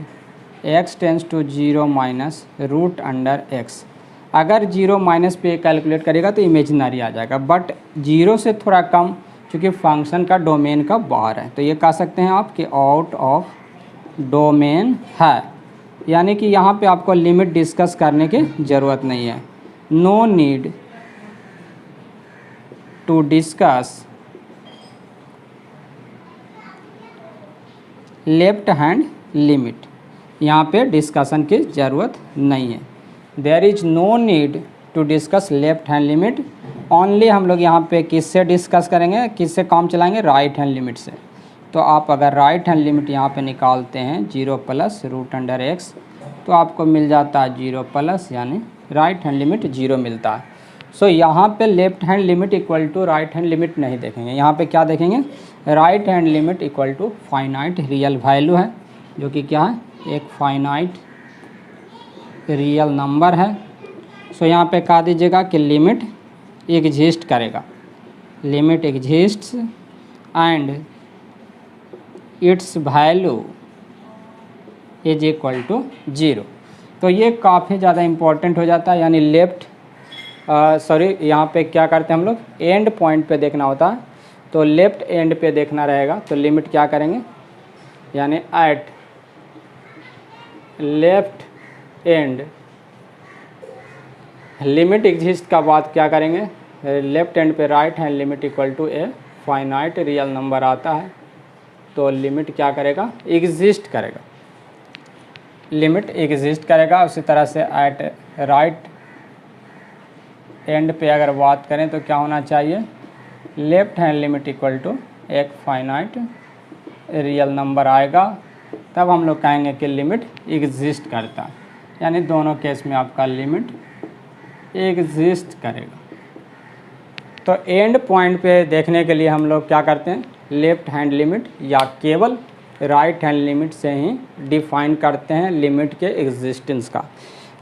x tends to 0 minus root under x। अगर 0 माइनस पे कैलकुलेट करेगा तो इमेजिनरी आ जाएगा, बट 0 से थोड़ा कम क्योंकि फंक्शन का डोमेन का बाहर है, तो ये कह सकते हैं आप कि आउट ऑफ डोमेन है, यानी कि यहाँ पे आपको लिमिट डिस्कस करने की ज़रूरत नहीं है। No need to discuss left hand limit, यहाँ पे डिस्कशन की ज़रूरत नहीं है। There is no need to discuss left hand limit, only हम लोग यहाँ पे किससे डिस्कस करेंगे, किससे काम चलाएंगे, राइट हैंड लिमिट से। तो आप अगर राइट हैंड लिमिट यहाँ पे निकालते हैं 0 प्लस रूट अंडर x, तो आपको मिल जाता है 0 प्लस, यानी राइट हैंड लिमिट 0 मिलता है। सो यहाँ पे left hand limit equal to right hand limit नहीं देखेंगे, यहाँ पे क्या देखेंगे, right hand limit equal to finite real value है, जो कि क्या है, एक फाइनाइट रियल नंबर है। सो यहाँ पे कह दीजिएगा कि लिमिट एग्जिस्ट करेगा, limit exists and its value is equal to 0। तो ये काफ़ी ज़्यादा इम्पोर्टेंट हो जाता है, यानी लेफ्ट यहाँ पे क्या करते हैं हम लोग, एंड पॉइंट पे देखना होता है, तो लेफ्ट एंड पे देखना रहेगा, तो लिमिट क्या करेंगे, यानी at left end limit exist का बात क्या करेंगे, लेफ्ट एंड पे right hand limit equal to a finite real number आता है, तो लिमिट क्या करेगा, एग्जिस्ट करेगा, लिमिट एग्जिस्ट करेगा। उसी तरह से एट राइट एंड पे अगर बात करें तो क्या होना चाहिए, left hand limit equal to एक फाइनाइट रियल नंबर आएगा, तब हम लोग कहेंगे कि लिमिट एग्जिस्ट करता है, यानी दोनों केस में आपका लिमिट एग्जिस्ट करेगा। तो एंड पॉइंट पे देखने के लिए हम लोग क्या करते हैं, लेफ्ट हैंड लिमिट या केवल राइट हैंड लिमिट से ही डिफाइन करते हैं लिमिट के एग्जिस्टेंस का।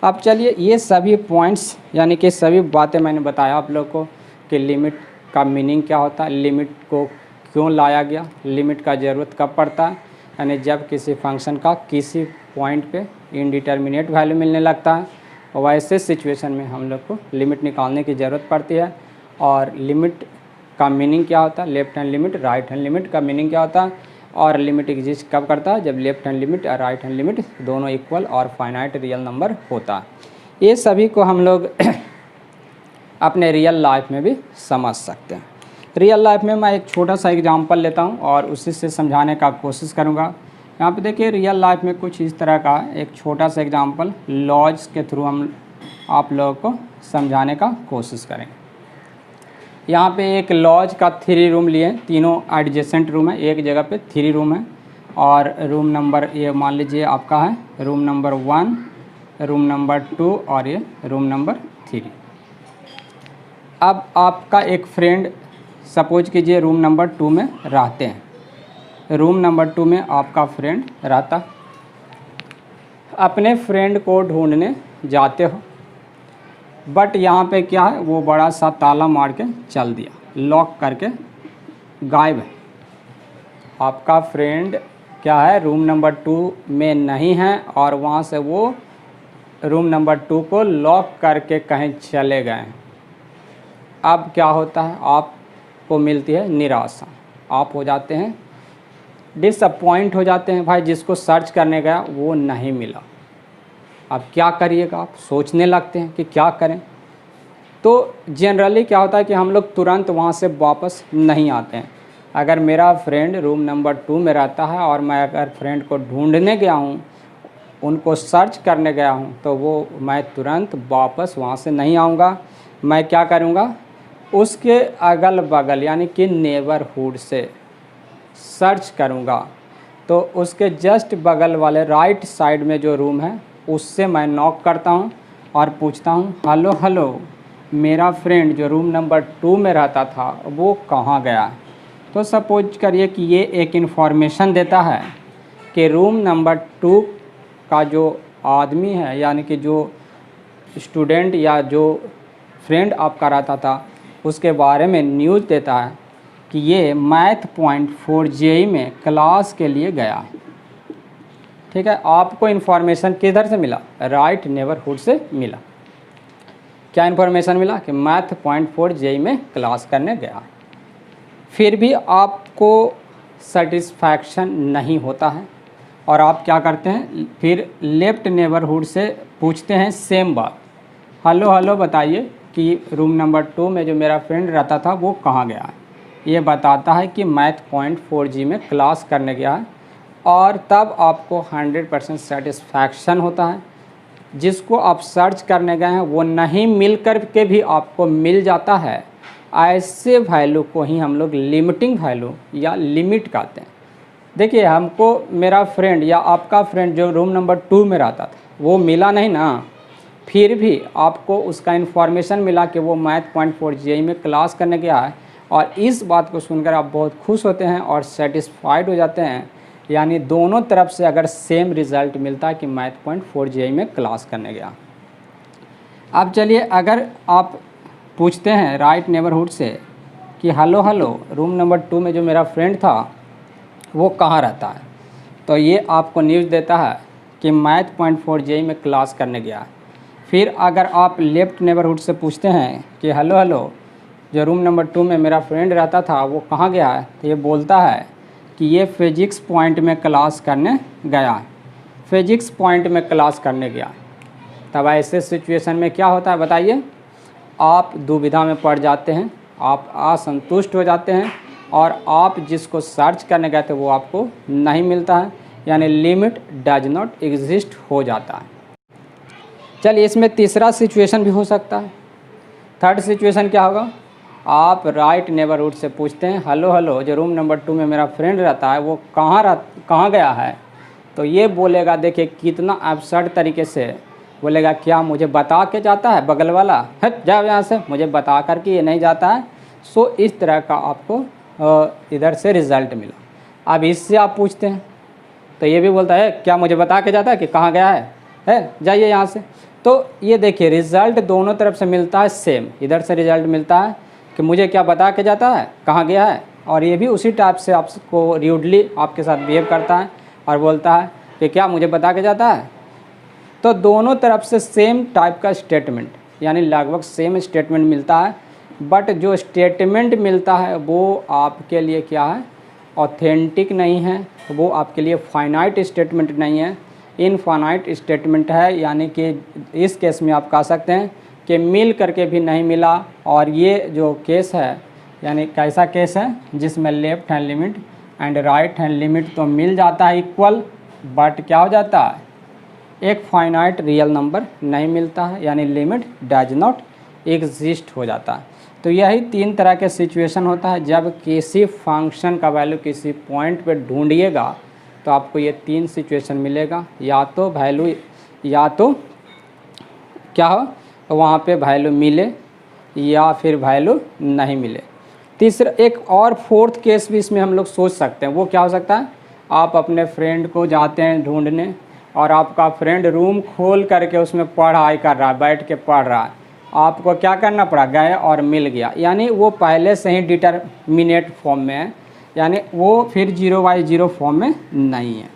अब चलिए ये सभी पॉइंट्स यानी कि सभी बातें मैंने बताया आप लोग को कि लिमिट का मीनिंग क्या होता है, लिमिट को क्यों लाया गया, लिमिट का ज़रूरत कब पड़ता है, यानी जब किसी फंक्शन का किसी पॉइंट पे इनडिटर्मिनेट वैल्यू मिलने लगता है, वैसे सिचुएशन में हम लोग को लिमिट निकालने की ज़रूरत पड़ती है। और लिमिट का मीनिंग क्या होता है, left hand limit right hand limit का मीनिंग क्या होता है, और लिमिट एग्जिस्ट कब करता है, जब लेफ्ट हैंड लिमिट और राइट हैंड लिमिट दोनों इक्वल और फाइनाइट रियल नंबर होता है। ये सभी को हम लोग अपने रियल लाइफ में भी समझ सकते हैं। रियल लाइफ में मैं एक छोटा सा एग्जांपल लेता हूँ और उसी से समझाने का कोशिश करूँगा। यहाँ पे देखिए रियल लाइफ में कुछ इस तरह का एक छोटा सा एग्जांपल लॉज के थ्रू हम आप लोगों को समझाने का कोशिश करेंगे। यहाँ पे एक लॉज का 3 रूम लिए, तीनों एडजेसेंट रूम है, एक जगह पे 3 रूम है और रूम नंबर ये मान लीजिए आपका है रूम नंबर 1, रूम नंबर 2 और ये रूम नंबर 3। अब आपका एक फ्रेंड सपोज कीजिए रूम नंबर 2 में रहते हैं, रूम नंबर 2 में आपका फ्रेंड रहता, अपने फ्रेंड को ढूंढने जाते हो, बट यहाँ पे क्या है वो बड़ा सा ताला मार के चल दिया, लॉक करके गायब है। आपका फ्रेंड क्या है रूम नंबर 2 में नहीं है और वहाँ से वो रूम नंबर 2 को लॉक करके कहीं चले गए हैं। अब क्या होता है, आपको मिलती है निराशा, आप हो जाते हैं डिसअपॉइंट हो जाते हैं, भाई जिसको सर्च करने गया वो नहीं मिला। अब क्या करिएगा, आप सोचने लगते हैं कि क्या करें। तो जनरली क्या होता है कि हम लोग तुरंत वहाँ से वापस नहीं आते हैं। अगर मेरा फ्रेंड रूम नंबर 2 में रहता है और मैं अगर फ्रेंड को ढूंढने गया हूँ, उनको सर्च करने गया हूँ, तो वो मैं तुरंत वापस वहाँ से नहीं आऊँगा। मैं क्या करूँगा, उसके अगल बगल यानी कि नेबरहुड से सर्च करूँगा। तो उसके जस्ट बगल वाले राइट साइड में जो रूम है उससे मैं नॉक करता हूँ और पूछता हूँ हेलो हेलो, मेरा फ्रेंड जो रूम नंबर 2 में रहता था वो कहाँ गया। तो सपोज करिए कि ये एक इन्फॉर्मेशन देता है कि रूम नंबर 2 का जो आदमी है यानी कि जो स्टूडेंट या जो फ्रेंड आपका रहता था उसके बारे में न्यूज़ देता है कि ये मैथ पॉइंट 4 JEE में क्लास के लिए गया है। ठीक है, आपको इन्फॉर्मेशन किधर से मिला, राइट नेबरहुड से मिला। क्या इन्फॉर्मेशन मिला कि मैथ पॉइंट 4 JEE में क्लास करने गया। फिर भी आपको सेटिस्फैक्शन नहीं होता है और आप क्या करते हैं, फिर लेफ्ट नेबरहुड से पूछते हैं सेम बात, हेलो हेलो बताइए कि रूम नंबर 2 में जो मेरा फ्रेंड रहता था वो कहाँ गया है। ये बताता है कि मैथ पॉइंट 4 JEE में क्लास करने गया है और तब आपको 100% सेटिस्फैक्शन होता है। जिसको आप सर्च करने गए हैं वो नहीं मिल कर के भी आपको मिल जाता है। ऐसे वैल्यू को ही हम लोग लिमिटिंग वैल्यू या लिमिट कहते हैं। देखिए हमको मेरा फ्रेंड या आपका फ्रेंड जो रूम नंबर 2 में रहता था वो मिला नहीं ना, फिर भी आपको उसका इन्फॉर्मेशन मिला कि वो मैथ पॉइंट 4 JEE में क्लास करने गया है और इस बात को सुनकर आप बहुत खुश होते हैं और सेटिस्फाइड हो जाते हैं। यानी दोनों तरफ से अगर सेम रिज़ल्ट मिलता है कि मैथ पॉइंट 4 JEE में क्लास करने गया। अब चलिए अगर आप पूछते हैं राइट नेबरहुड से कि हेलो हेलो रूम नंबर 2 में जो मेरा फ्रेंड था वो कहाँ रहता है, तो ये आपको न्यूज़ देता है कि मैथ पॉइंट 4 JEE में क्लास करने गया। फिर अगर आप लेफ्ट नेबरहुड से पूछते हैं कि हेलो हेलो जो रूम नंबर 2 में मेरा फ्रेंड रहता था वो कहाँ गया है, तो ये बोलता है कि ये फिजिक्स पॉइंट में क्लास करने गया है, फिजिक्स पॉइंट में क्लास करने गया। तब ऐसे सिचुएशन में क्या होता है बताइए, आप दुविधा में पड़ जाते हैं, आप असंतुष्ट हो जाते हैं और आप जिसको सर्च करने गए थे वो आपको नहीं मिलता है, यानी लिमिट डज नॉट एग्जिस्ट हो जाता है। चलिए इसमें तीसरा सिचुएशन भी हो सकता है। थर्ड सिचुएशन क्या होगा, आप राइट नेबरहुड से पूछते हैं हेलो हेलो जो रूम नंबर 2 में मेरा फ्रेंड रहता है वो कहाँ गया है, तो ये बोलेगा, देखिए कितना अब्सर्ड तरीके से बोलेगा, क्या मुझे बता के जाता है बगल वाला, हट जाओ यहाँ से, मुझे बता कर के ये नहीं जाता है। सो इस तरह का आपको इधर से रिज़ल्ट मिला। अब इससे आप पूछते हैं तो ये भी बोलता है क्या मुझे बता के जाता है कि कहाँ गया है जाइए यहाँ से। तो ये देखिए रिज़ल्ट दोनों तरफ से मिलता है सेम, इधर से रिज़ल्ट मिलता है कि मुझे क्या बता के जाता है, कहाँ गया है, और ये भी उसी टाइप से आपको र्यूडली आपके साथ बिहेव करता है और बोलता है कि क्या मुझे बता के जाता है। तो दोनों तरफ से सेम टाइप का स्टेटमेंट, यानी लगभग सेम स्टेटमेंट मिलता है, बट जो स्टेटमेंट मिलता है वो आपके लिए क्या है, ऑथेंटिक नहीं है, वो आपके लिए फाइनाइट स्टेटमेंट नहीं है, इनफाइनाइट स्टेटमेंट है। यानी कि इस केस में आप कह सकते हैं कि मिल करके भी नहीं मिला। और ये जो केस है यानी कैसा केस है जिसमें left hand limit and right hand limit तो मिल जाता है इक्वल, बट क्या हो जाता है, एक फाइनाइट रियल नंबर नहीं मिलता है, यानी लिमिट डज नॉट एग्जिस्ट हो जाता है। तो यही 3 तरह के सिचुएशन होता है जब किसी फंक्शन का वैल्यू किसी पॉइंट पे ढूंढिएगा तो आपको ये 3 सिचुएशन मिलेगा, या तो वैल्यू या तो क्या हो वहाँ पे वैल्यू मिले या फिर वैल्यू नहीं मिले। तीसरा एक और फोर्थ केस भी इसमें हम लोग सोच सकते हैं, वो क्या हो सकता है, आप अपने फ्रेंड को जाते हैं ढूंढने और आपका फ्रेंड रूम खोल करके उसमें पढ़ाई कर रहा है, बैठ के पढ़ रहा है, आपको क्या करना पड़ा, गए और मिल गया, यानी वो पहले से ही डिटरमिनेट फॉर्म में है, यानी वो फिर 0/0 फॉर्म में नहीं है।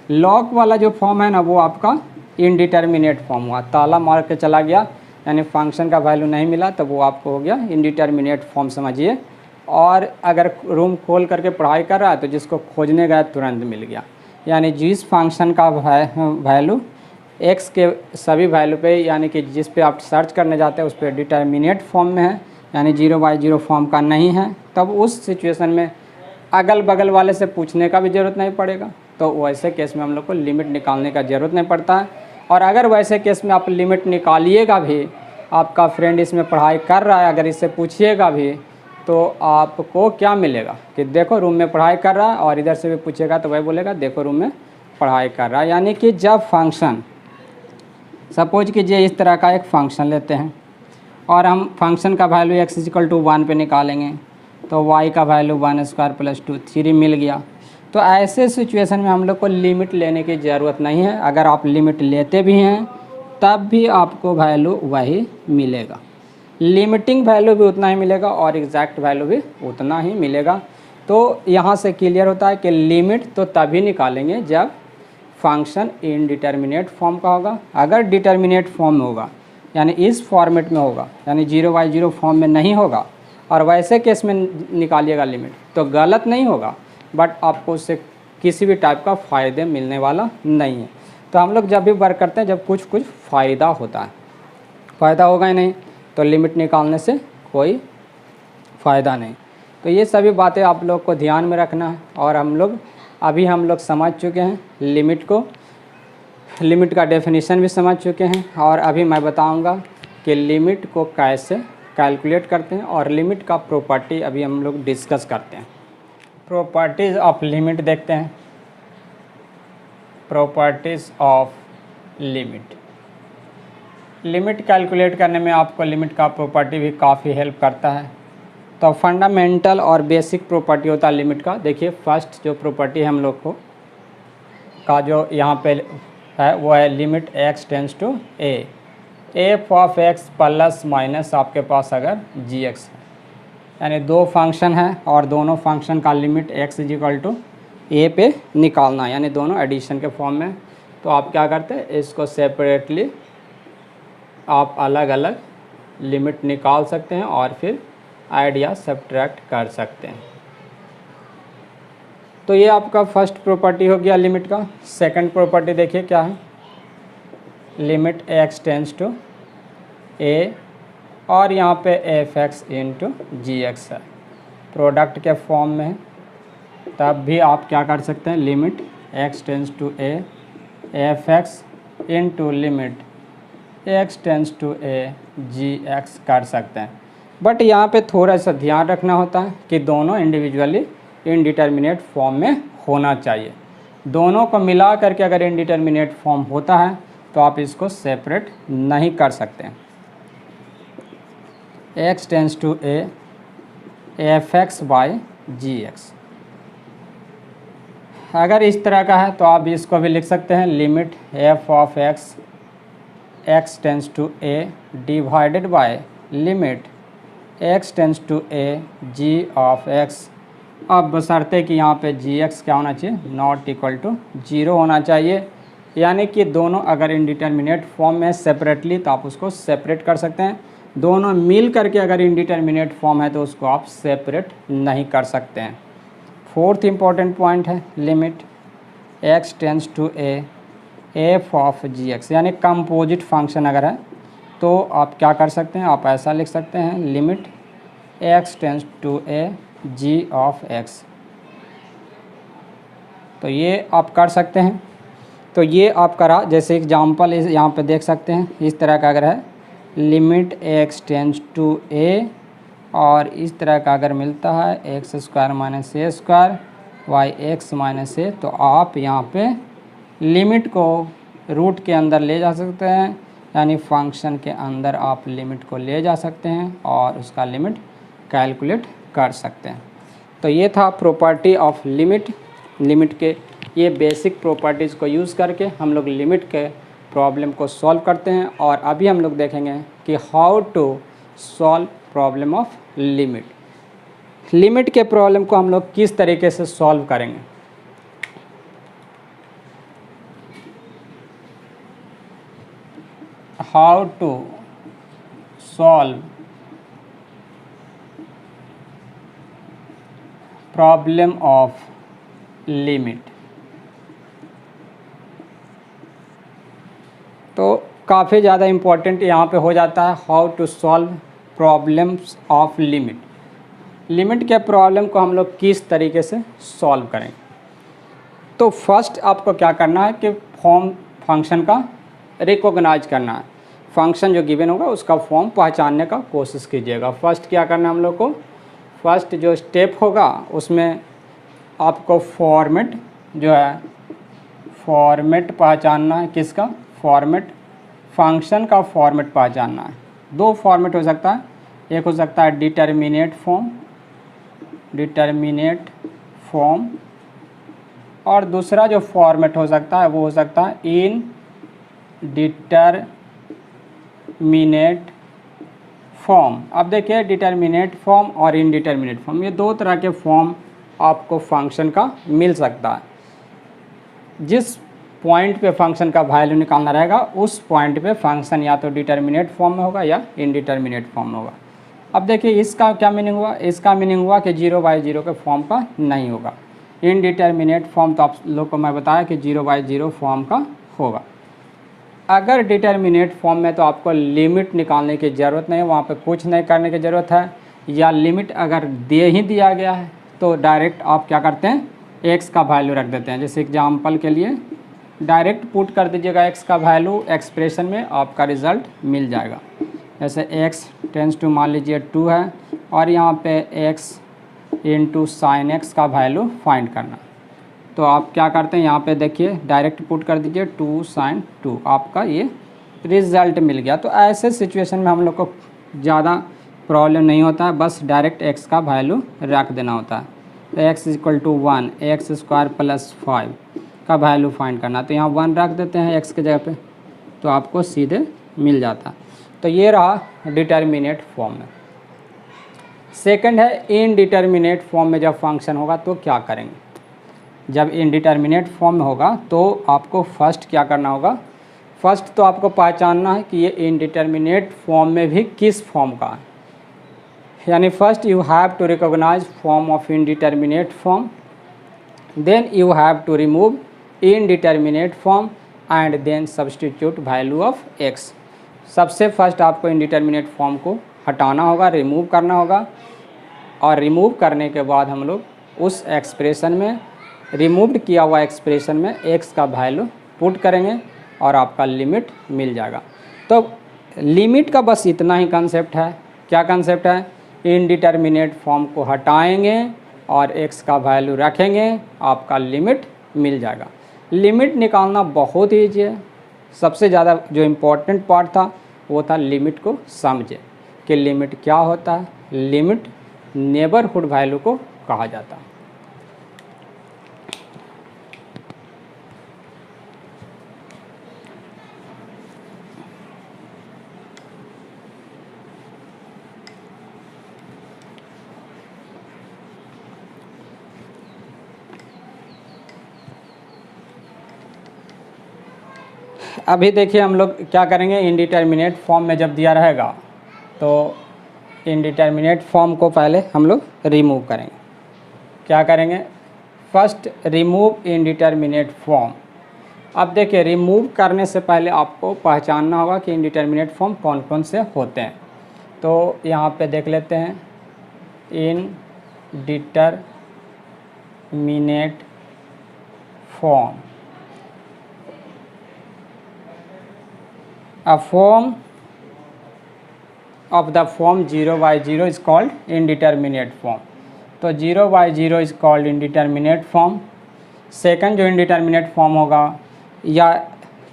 लॉक वाला जो फॉर्म है ना वो आपका इनडिटर्मिनेट फॉर्म हुआ, ताला मार के चला गया, यानी फंक्शन का वैल्यू नहीं मिला तो वो आपको हो गया इनडिटर्मिनेट फॉर्म समझिए। और अगर रूम खोल करके पढ़ाई कर रहा है तो जिसको खोजने गया तुरंत मिल गया, यानी जिस फंक्शन का वैल्यू x के सभी वैल्यू पे, यानी कि जिस पे आप सर्च करने जाते हैं उस पर डिटर्मिनेट फॉर्म में है, यानी 0/0 फॉर्म का नहीं है, तब उस सिचुएशन में अगल बगल वाले से पूछने का भी ज़रूरत नहीं पड़ेगा। तो वैसे केस में हम लोग को लिमिट निकालने का ज़रूरत नहीं पड़ता है। और अगर वैसे केस में आप लिमिट निकालिएगा भी, आपका फ्रेंड इसमें पढ़ाई कर रहा है, अगर इससे पूछिएगा भी तो आपको क्या मिलेगा कि देखो रूम में पढ़ाई कर रहा है, और इधर से भी पूछेगा तो वही बोलेगा देखो रूम में पढ़ाई कर रहा है। यानी कि जब फंक्शन, सपोज कीजिए इस तरह का एक फ़ंक्शन लेते हैं और हम फंक्शन का वैल्यू x = 1 पे निकालेंगे तो y का वैल्यू 1² + 2 3 मिल गया। तो ऐसे सिचुएशन में हम लोग को लिमिट लेने की ज़रूरत नहीं है। अगर आप लिमिट लेते भी हैं तब भी आपको वैल्यू वही मिलेगा, लिमिटिंग वैल्यू भी उतना ही मिलेगा और एग्जैक्ट वैल्यू भी उतना ही मिलेगा। तो यहाँ से क्लियर होता है कि लिमिट तो तभी निकालेंगे जब फंक्शन इनडिटर्मिनेट फॉर्म का होगा। अगर डिटर्मिनेट फॉर्म में होगा यानी इस फॉर्मेट में होगा, यानी 0/0 फॉर्म में नहीं होगा, और वैसे केस में निकालिएगा लिमिट तो गलत नहीं होगा, बट आपको उससे किसी भी टाइप का फ़ायदे मिलने वाला नहीं है। तो हम लोग जब भी वर्क करते हैं जब कुछ फ़ायदा होता है, फ़ायदा होगा ही नहीं तो लिमिट निकालने से कोई फ़ायदा नहीं। तो ये सभी बातें आप लोग को ध्यान में रखना है। और हम लोग समझ चुके हैं लिमिट को, लिमिट का डेफिनेशन भी समझ चुके हैं, और अभी मैं बताऊंगा कि लिमिट को कैसे कैलकुलेट करते हैं, और लिमिट का प्रॉपर्टी अभी हम लोग डिस्कस करते हैं। प्रॉपर्टीज़ ऑफ लिमिट देखते हैं। Properties of limit, limit calculate करने में आपको लिमिट का प्रॉपर्टी भी काफ़ी हेल्प करता है। तो फंडामेंटल और बेसिक प्रॉपर्टी होता है लिमिट का। देखिए फर्स्ट जो प्रॉपर्टी हम लोग को का जो यहाँ पे है वो है limit x tends to a, f of x plus minus आपके पास अगर gx है, यानी दो फंक्शन है और दोनों फंक्शन का लिमिट x = a पे निकालना है, यानी दोनों एडिशन के फॉर्म में। तो आप क्या करते हैं, इसको सेपरेटली आप अलग अलग लिमिट निकाल सकते हैं और फिर ऐड या सब्ट्रैक्ट कर सकते हैं। तो ये आपका फर्स्ट प्रॉपर्टी हो गया लिमिट का। सेकंड प्रॉपर्टी देखिए क्या है, limit x tends to a, और यहाँ पे f(x) * gx है, प्रोडक्ट के फॉर्म में है, तब भी आप क्या कर सकते हैं, limit x tends to a f(x) * limit x tends to a gx कर सकते हैं। बट यहाँ पे थोड़ा सा ध्यान रखना होता है कि दोनों इंडिविजुअली इनडिटर्मिनेट फॉर्म में होना चाहिए। दोनों को मिला करके अगर इनडिटर्मिनेट फॉर्म होता है तो आप इसको सेपरेट नहीं कर सकते। x tends to a f(x) by gx। अगर इस तरह का है तो आप इसको भी लिख सकते हैं limit f of x tends to a divided by limit x tends to a g of x। अब बशर्ते कि यहाँ पे gx क्या होना चाहिए, नॉट इक्वल टू 0 होना चाहिए। यानी कि दोनों अगर इनडिटर्मिनेट फॉर्म में सेपरेटली तो आप उसको सेपरेट कर सकते हैं, दोनों मिल करके अगर इनडिटर्मिनेट फॉर्म है तो उसको आप सेपरेट नहीं कर सकते हैं। फोर्थ इम्पॉर्टेंट पॉइंट है limit x tends to a f of gx, यानी कंपोजिट फंक्शन अगर है तो आप क्या कर सकते हैं, आप ऐसा लिख सकते हैं limit x tends to a g of x। तो ये आप कर सकते हैं। तो ये आप करा, जैसे एग्जांपल यहाँ पे देख सकते हैं, इस तरह का अगर है limit x tends to a और इस तरह का अगर मिलता है x square minus a square by x minus a, तो आप यहाँ पे लिमिट को रूट के अंदर ले जा सकते हैं, यानी फंक्शन के अंदर आप लिमिट को ले जा सकते हैं और उसका लिमिट कैलकुलेट कर सकते हैं। तो ये था प्रॉपर्टी ऑफ लिमिट। लिमिट के ये बेसिक प्रॉपर्टीज़ को यूज़ करके हम लोग लिमिट के प्रॉब्लम को सॉल्व करते हैं। और अभी हम लोग देखेंगे कि how to solve problem of limit. Limit के प्रॉब्लम को हम लोग किस तरीके से सॉल्व करेंगे। How to solve problem of limit. तो काफ़ी ज़्यादा इम्पोर्टेंट यहाँ पे हो जाता है how to solve problems of limit. Limit के प्रॉब्लम को हम लोग किस तरीके से सॉल्व करेंगे। तो फर्स्ट आपको क्या करना है कि फॉर्म फंक्शन का रिकॉग्नाइज करना है। फंक्शन जो गिवन होगा उसका फॉर्म पहचानने का कोशिश कीजिएगा। फर्स्ट क्या करना है हम लोग को, फर्स्ट जो स्टेप होगा उसमें आपको फॉर्मेट जो है फॉर्मेट पहचानना है। किसका फॉर्मेट, फंक्शन का फॉर्मेट पहचानना है। दो फॉर्मेट हो सकता है, एक हो सकता है डिटर्मिनेट फॉर्म और दूसरा जो फॉर्मेट हो सकता है वो हो सकता है इनडिटरमिनेट फॉर्म। अब देखिए डिटर्मिनेट फॉर्म और इनडिटर्मिनेट फॉर्म, ये दो तरह के फॉर्म आपको फंक्शन का मिल सकता है। जिस पॉइंट पे फंक्शन का वैल्यू निकालना रहेगा उस पॉइंट पे फंक्शन या तो डिटर्मिनेट फॉर्म में होगा या इनडिटर्मिनेट फॉर्म में होगा। अब देखिए इसका क्या मीनिंग हुआ, इसका मीनिंग हुआ कि 0/0 के फॉर्म का नहीं होगा। इनडिटर्मिनेट फॉर्म तो आप लोग को मैं बताया कि 0/0 फॉर्म का होगा। अगर डिटर्मिनेट फॉर्म में तो आपको लिमिट निकालने की ज़रूरत नहीं है, वहाँ पे कुछ नहीं करने की ज़रूरत है। या लिमिट अगर दे ही दिया गया है तो डायरेक्ट आप क्या करते हैं, x का वैल्यू रख देते हैं। जैसे एग्जांपल के लिए डायरेक्ट पुट कर दीजिएगा x का वैल्यू एक्सप्रेशन में, आपका रिज़ल्ट मिल जाएगा। जैसे x टेंस टू मान लीजिए 2 है और यहाँ पे x इंटू साइन x का वैल्यू फाइंड करना। तो आप क्या करते हैं, यहाँ पे देखिए डायरेक्ट पुट कर दीजिए 2 sin 2, आपका ये रिज़ल्ट मिल गया। तो ऐसे सिचुएशन में हम लोग को ज़्यादा प्रॉब्लम नहीं होता है, बस डायरेक्ट x का वैल्यू रख देना होता है। तो x equal to 1 x square plus 5 का वैल्यू फाइंड करना। तो यहाँ 1 रख देते हैं x के जगह पे, तो आपको सीधे मिल जाता। तो ये रहा डिटर्मिनेट फॉर्म में। सेकंड है इनडिटर्मिनेट फॉर्म में जब फंक्शन होगा तो क्या करेंगे। जब इनडिटर्मिनेट फॉर्म में होगा तो आपको फर्स्ट क्या करना होगा, फर्स्ट तो आपको पहचानना है कि ये इनडिटर्मिनेट फॉर्म में भी किस फॉर्म का है। यानी first you have to recognise form of indeterminate form, then you have to remove indeterminate form and then substitute value of x। सबसे फर्स्ट आपको इनडिटर्मिनेट फॉर्म को हटाना होगा, रिमूव करना होगा, और रिमूव करने के बाद हम लोग उस एक्सप्रेशन में, रिमूव्ड किया हुआ एक्सप्रेशन में x का वैल्यू पुट करेंगे और आपका लिमिट मिल जाएगा। तो लिमिट का बस इतना ही कंसेप्ट है क्या कंसेप्ट है, इनडिटर्मिनेट फॉर्म को हटाएंगे और x का वैल्यू रखेंगे, आपका लिमिट मिल जाएगा। लिमिट निकालना बहुत ईजी है। सबसे ज़्यादा जो इम्पोर्टेंट पार्ट था वो था लिमिट को समझे कि लिमिट क्या होता है। लिमिट नेबरहुड वैल्यू को कहा जाता है। अभी देखिए हम लोग क्या करेंगे, इनडिटर्मिनेट फॉर्म में जब दिया रहेगा तो इनडिटर्मिनेट फॉर्म को पहले हम लोग रिमूव करेंगे। क्या करेंगे, फर्स्ट रिमूव इनडिटर्मिनेट फॉर्म। अब देखिए रिमूव करने से पहले आपको पहचानना होगा कि इनडिटर्मिनेट फॉर्म कौन कौन से होते हैं। तो यहाँ पे देख लेते हैं, indeterminate form, a form of the form 0 by 0 is called indeterminate form। तो 0 by 0 is called indeterminate form। Second जो indeterminate form होगा, या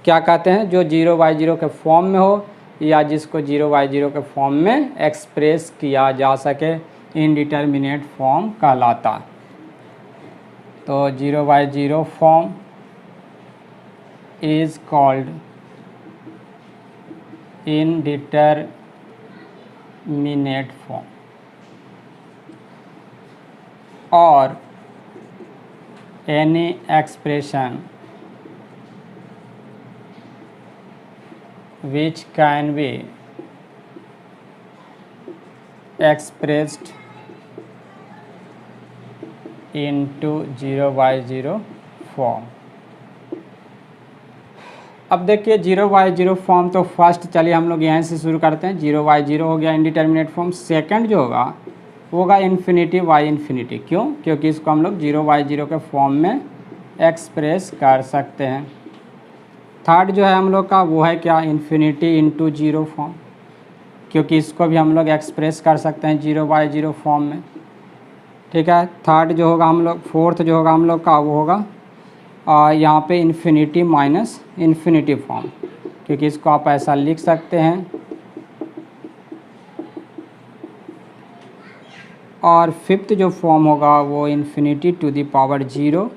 क्या कहते हैं, जो 0 by 0 के फॉर्म में हो या जिसको 0 by 0 के फॉर्म में एक्सप्रेस किया जा सके, indeterminate form कहलाता। तो 0 by 0 form is called indeterminate form। और any expression which can be expressed into 0 by 0 form। अब देखिए 0 by 0 फॉर्म, तो फर्स्ट चलिए हम लोग यहाँ से शुरू करते हैं। 0 by 0 हो गया इनडिटर्मिनेट फॉर्म। सेकंड जो होगा वो होगा इन्फिनिटी बाई इन्फिनिटी। क्यों? क्योंकि इसको हम लोग 0 by 0 के फॉर्म में एक्सप्रेस कर सकते हैं। थर्ड जो है हम लोग का वो है क्या, इन्फिनिटी इंटू 0 फॉर्म, क्योंकि इसको भी हम लोग एक्सप्रेस कर सकते हैं 0 by 0 फॉर्म में। ठीक है। थर्ड जो होगा हम लोग, फोर्थ जो होगा हम लोग का वो होगा यहाँ पे इन्फिनिटी माइनस इन्फिनिटी फॉर्म, क्योंकि इसको आप ऐसा लिख सकते हैं। और फिफ्थ जो फॉर्म होगा वो इन्फिनिटी टू द पावर 0,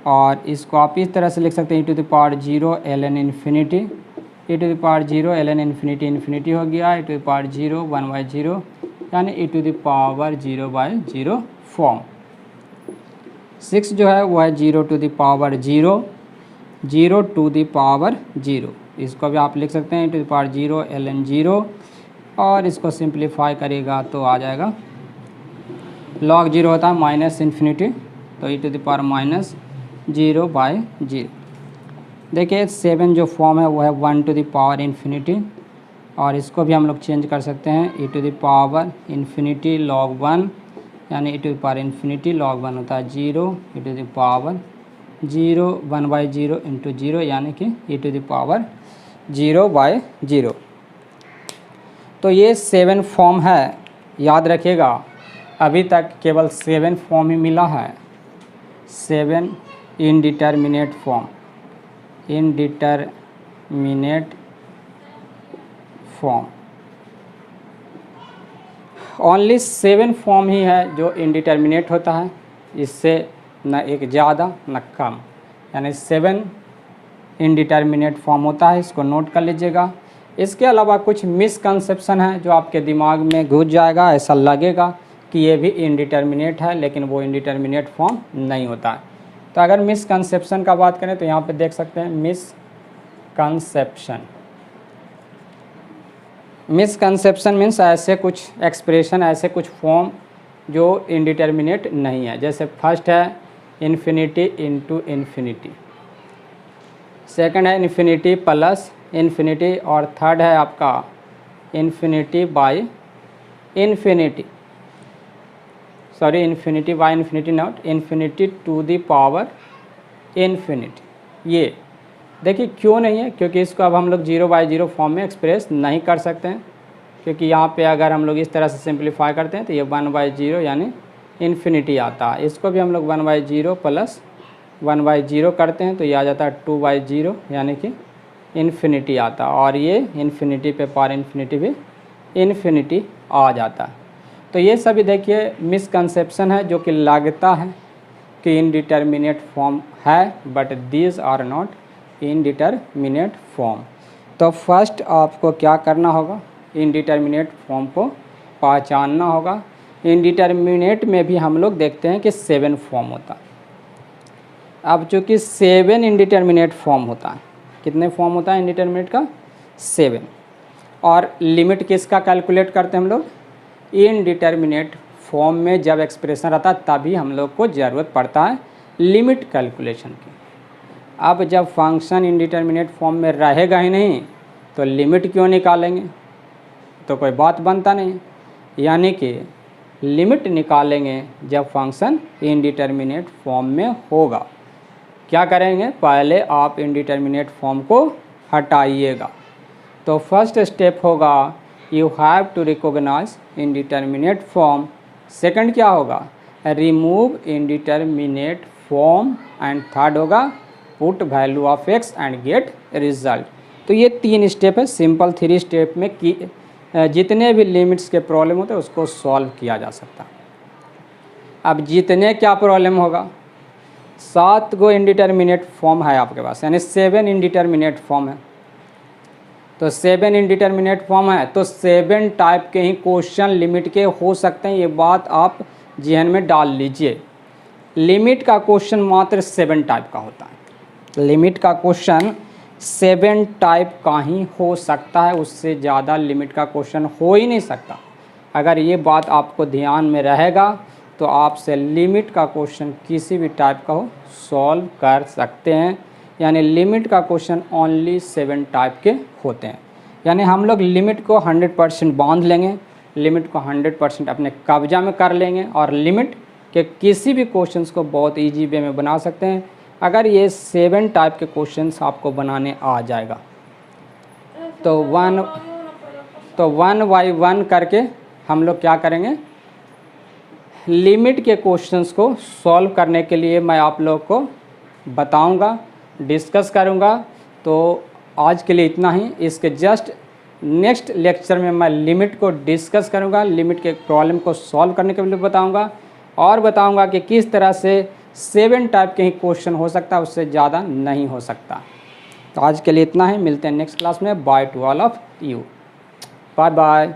और इसको आप इस तरह से लिख सकते हैं e to the power 0 ln infinity, e to the power 0 ln infinity infinity हो गया, e to the power 0 1 by 0, यानी e to the power 0 by 0 form. 6 जो है वो है 0 to the power 0, 0 to the power 0, इसको भी आप लिख सकते हैं e to the power 0 ln 0, और इसको सिंप्लीफाई करेगा तो आ जाएगा log 0 होता है माइनस इन्फिनिटी, तो e to the power minus 0 by 0। देखिए 7 जो फॉर्म है वो है 1 टू द पावर इन्फिनिटी, और इसको भी हम लोग चेंज कर सकते हैं e to the power infinity log 1, यानी e to the power infinity log 1 होता है 0, e to the power 0 1 by 0 into 0, यानी कि e to the power 0 by 0। तो ये 7 फॉर्म है, याद रखिएगा। अभी तक केवल 7 फॉर्म ही मिला है, 7 indeterminate form, indeterminate form, only 7 form ही है जो इनडिटर्मिनेट होता है। इससे न एक ज़्यादा न कम, यानी 7 इनडिटर्मिनेट फॉर्म होता है, इसको नोट कर लीजिएगा। इसके अलावा कुछ मिसकंसेप्शन है जो आपके दिमाग में घुस जाएगा, ऐसा लगेगा कि ये भी इनडिटर्मिनेट है, लेकिन वो इनडिटर्मिनेट फॉर्म नहीं होता है। तो अगर मिसकंसेप्शन का बात करें तो यहाँ पे देख सकते हैं मिसकंसेप्शन। मिसकंसेप्शन मीन्स ऐसे कुछ एक्सप्रेशन, ऐसे कुछ फॉर्म जो इनडिटर्मिनेट नहीं है। जैसे फर्स्ट है इन्फिनिटी इंटू इन्फिनिटी, सेकंड है इन्फिनिटी प्लस इन्फिनिटी, और थर्ड है आपका infinity by infinity, sorry infinity by infinity not infinity to the power infinity. ये देखिए क्यों नहीं है, क्योंकि इसको अब हम लोग 0 by 0 फॉर्म में एक्सप्रेस नहीं कर सकते हैं, क्योंकि यहाँ पे अगर हम लोग इस तरह से सिंप्लीफाई करते हैं तो ये 1/0 यानी इन्फिनिटी आता है। इसको भी हम लोग 1/0 प्लस 1/0 करते हैं तो ये आ जाता है 2/0 यानी कि इन्फिनिटी आता है, और ये इन्फिनिटी पे पावर इन्फिनिटी भी इन्फिनिटी आ जाता है। तो ये सभी देखिए मिसकंसेप्शन है जो कि लगता है कि इनडिटर्मिनेट फॉर्म है, but these are not indeterminate form. तो फर्स्ट आपको क्या करना होगा, इनडिटर्मिनेट फॉर्म को पहचानना होगा। इनडिटर्मिनेट में भी हम लोग देखते हैं कि 7 फॉर्म होता है। अब चूँकि 7 इनडिटर्मिनेट फॉर्म होता है, कितने फॉर्म होता है इनडिटर्मिनेट का? 7। और लिमिट किसका कैलकुलेट करते हैं हम लोग? इनडिटर्मिनेट फॉर्म में जब एक्सप्रेशन रहता है तभी हम लोग को ज़रूरत पड़ता है लिमिट कैलकुलेशन की। अब जब फंक्शन इनडिटर्मिनेट फॉर्म में रहेगा ही नहीं तो लिमिट क्यों निकालेंगे, तो कोई बात बनता नहीं। यानी कि लिमिट निकालेंगे जब फंक्शन इनडिटर्मिनेट फॉर्म में होगा। क्या करेंगे, पहले आप इनडिटर्मिनेट फॉर्म को हटाइएगा। तो फर्स्ट स्टेप होगा you have to recognise indeterminate form. Second क्या होगा, remove indeterminate form, and third होगा put value of x and get result. तो ये 3 स्टेप है, सिंपल 3 स्टेप में कि जितने भी लिमिट्स के प्रॉब्लम होते हैं उसको सॉल्व किया जा सकता है। अब जितने क्या प्रॉब्लम होगा, 7 गो इनडिटर्मिनेट फॉर्म है आपके पास, यानी 7 इनडिटर्मिनेट फॉर्म है। तो 7 इनडिटर्मिनेट फॉर्म है तो 7 टाइप के ही क्वेश्चन लिमिट के हो सकते हैं, ये बात आप ज़हन में डाल लीजिए। लिमिट का क्वेश्चन मात्र 7 टाइप का होता है। लिमिट का क्वेश्चन 7 टाइप का ही हो सकता है, उससे ज़्यादा लिमिट का क्वेश्चन हो ही नहीं सकता। अगर ये बात आपको ध्यान में रहेगा तो आपसे लिमिट का क्वेश्चन किसी भी टाइप का हो सॉल्व कर सकते हैं। यानी लिमिट का क्वेश्चन ओनली 7 टाइप के होते हैं। यानी हम लोग लिमिट को 100% बांध लेंगे, लिमिट को 100% अपने कब्जा में कर लेंगे और लिमिट के किसी भी क्वेश्चंस को बहुत इजी वे में बना सकते हैं अगर ये 7 टाइप के क्वेश्चंस आपको बनाने आ जाएगा। तो वन बाई वन करके हम लोग क्या करेंगे, लिमिट के क्वेश्चंस को सॉल्व करने के लिए मैं आप लोग को बताऊंगा, डिस्कस करूंगा। तो आज के लिए इतना ही। इसके जस्ट नेक्स्ट लेक्चर में मैं लिमिट को डिस्कस करूंगा, लिमिट के प्रॉब्लम को सॉल्व करने के लिए बताऊंगा और बताऊंगा कि किस तरह से 7 टाइप के ही क्वेश्चन हो सकता है, उससे ज़्यादा नहीं हो सकता। तो आज के लिए इतना ही, मिलते हैं नेक्स्ट क्लास में। Bye to all of you, bye bye.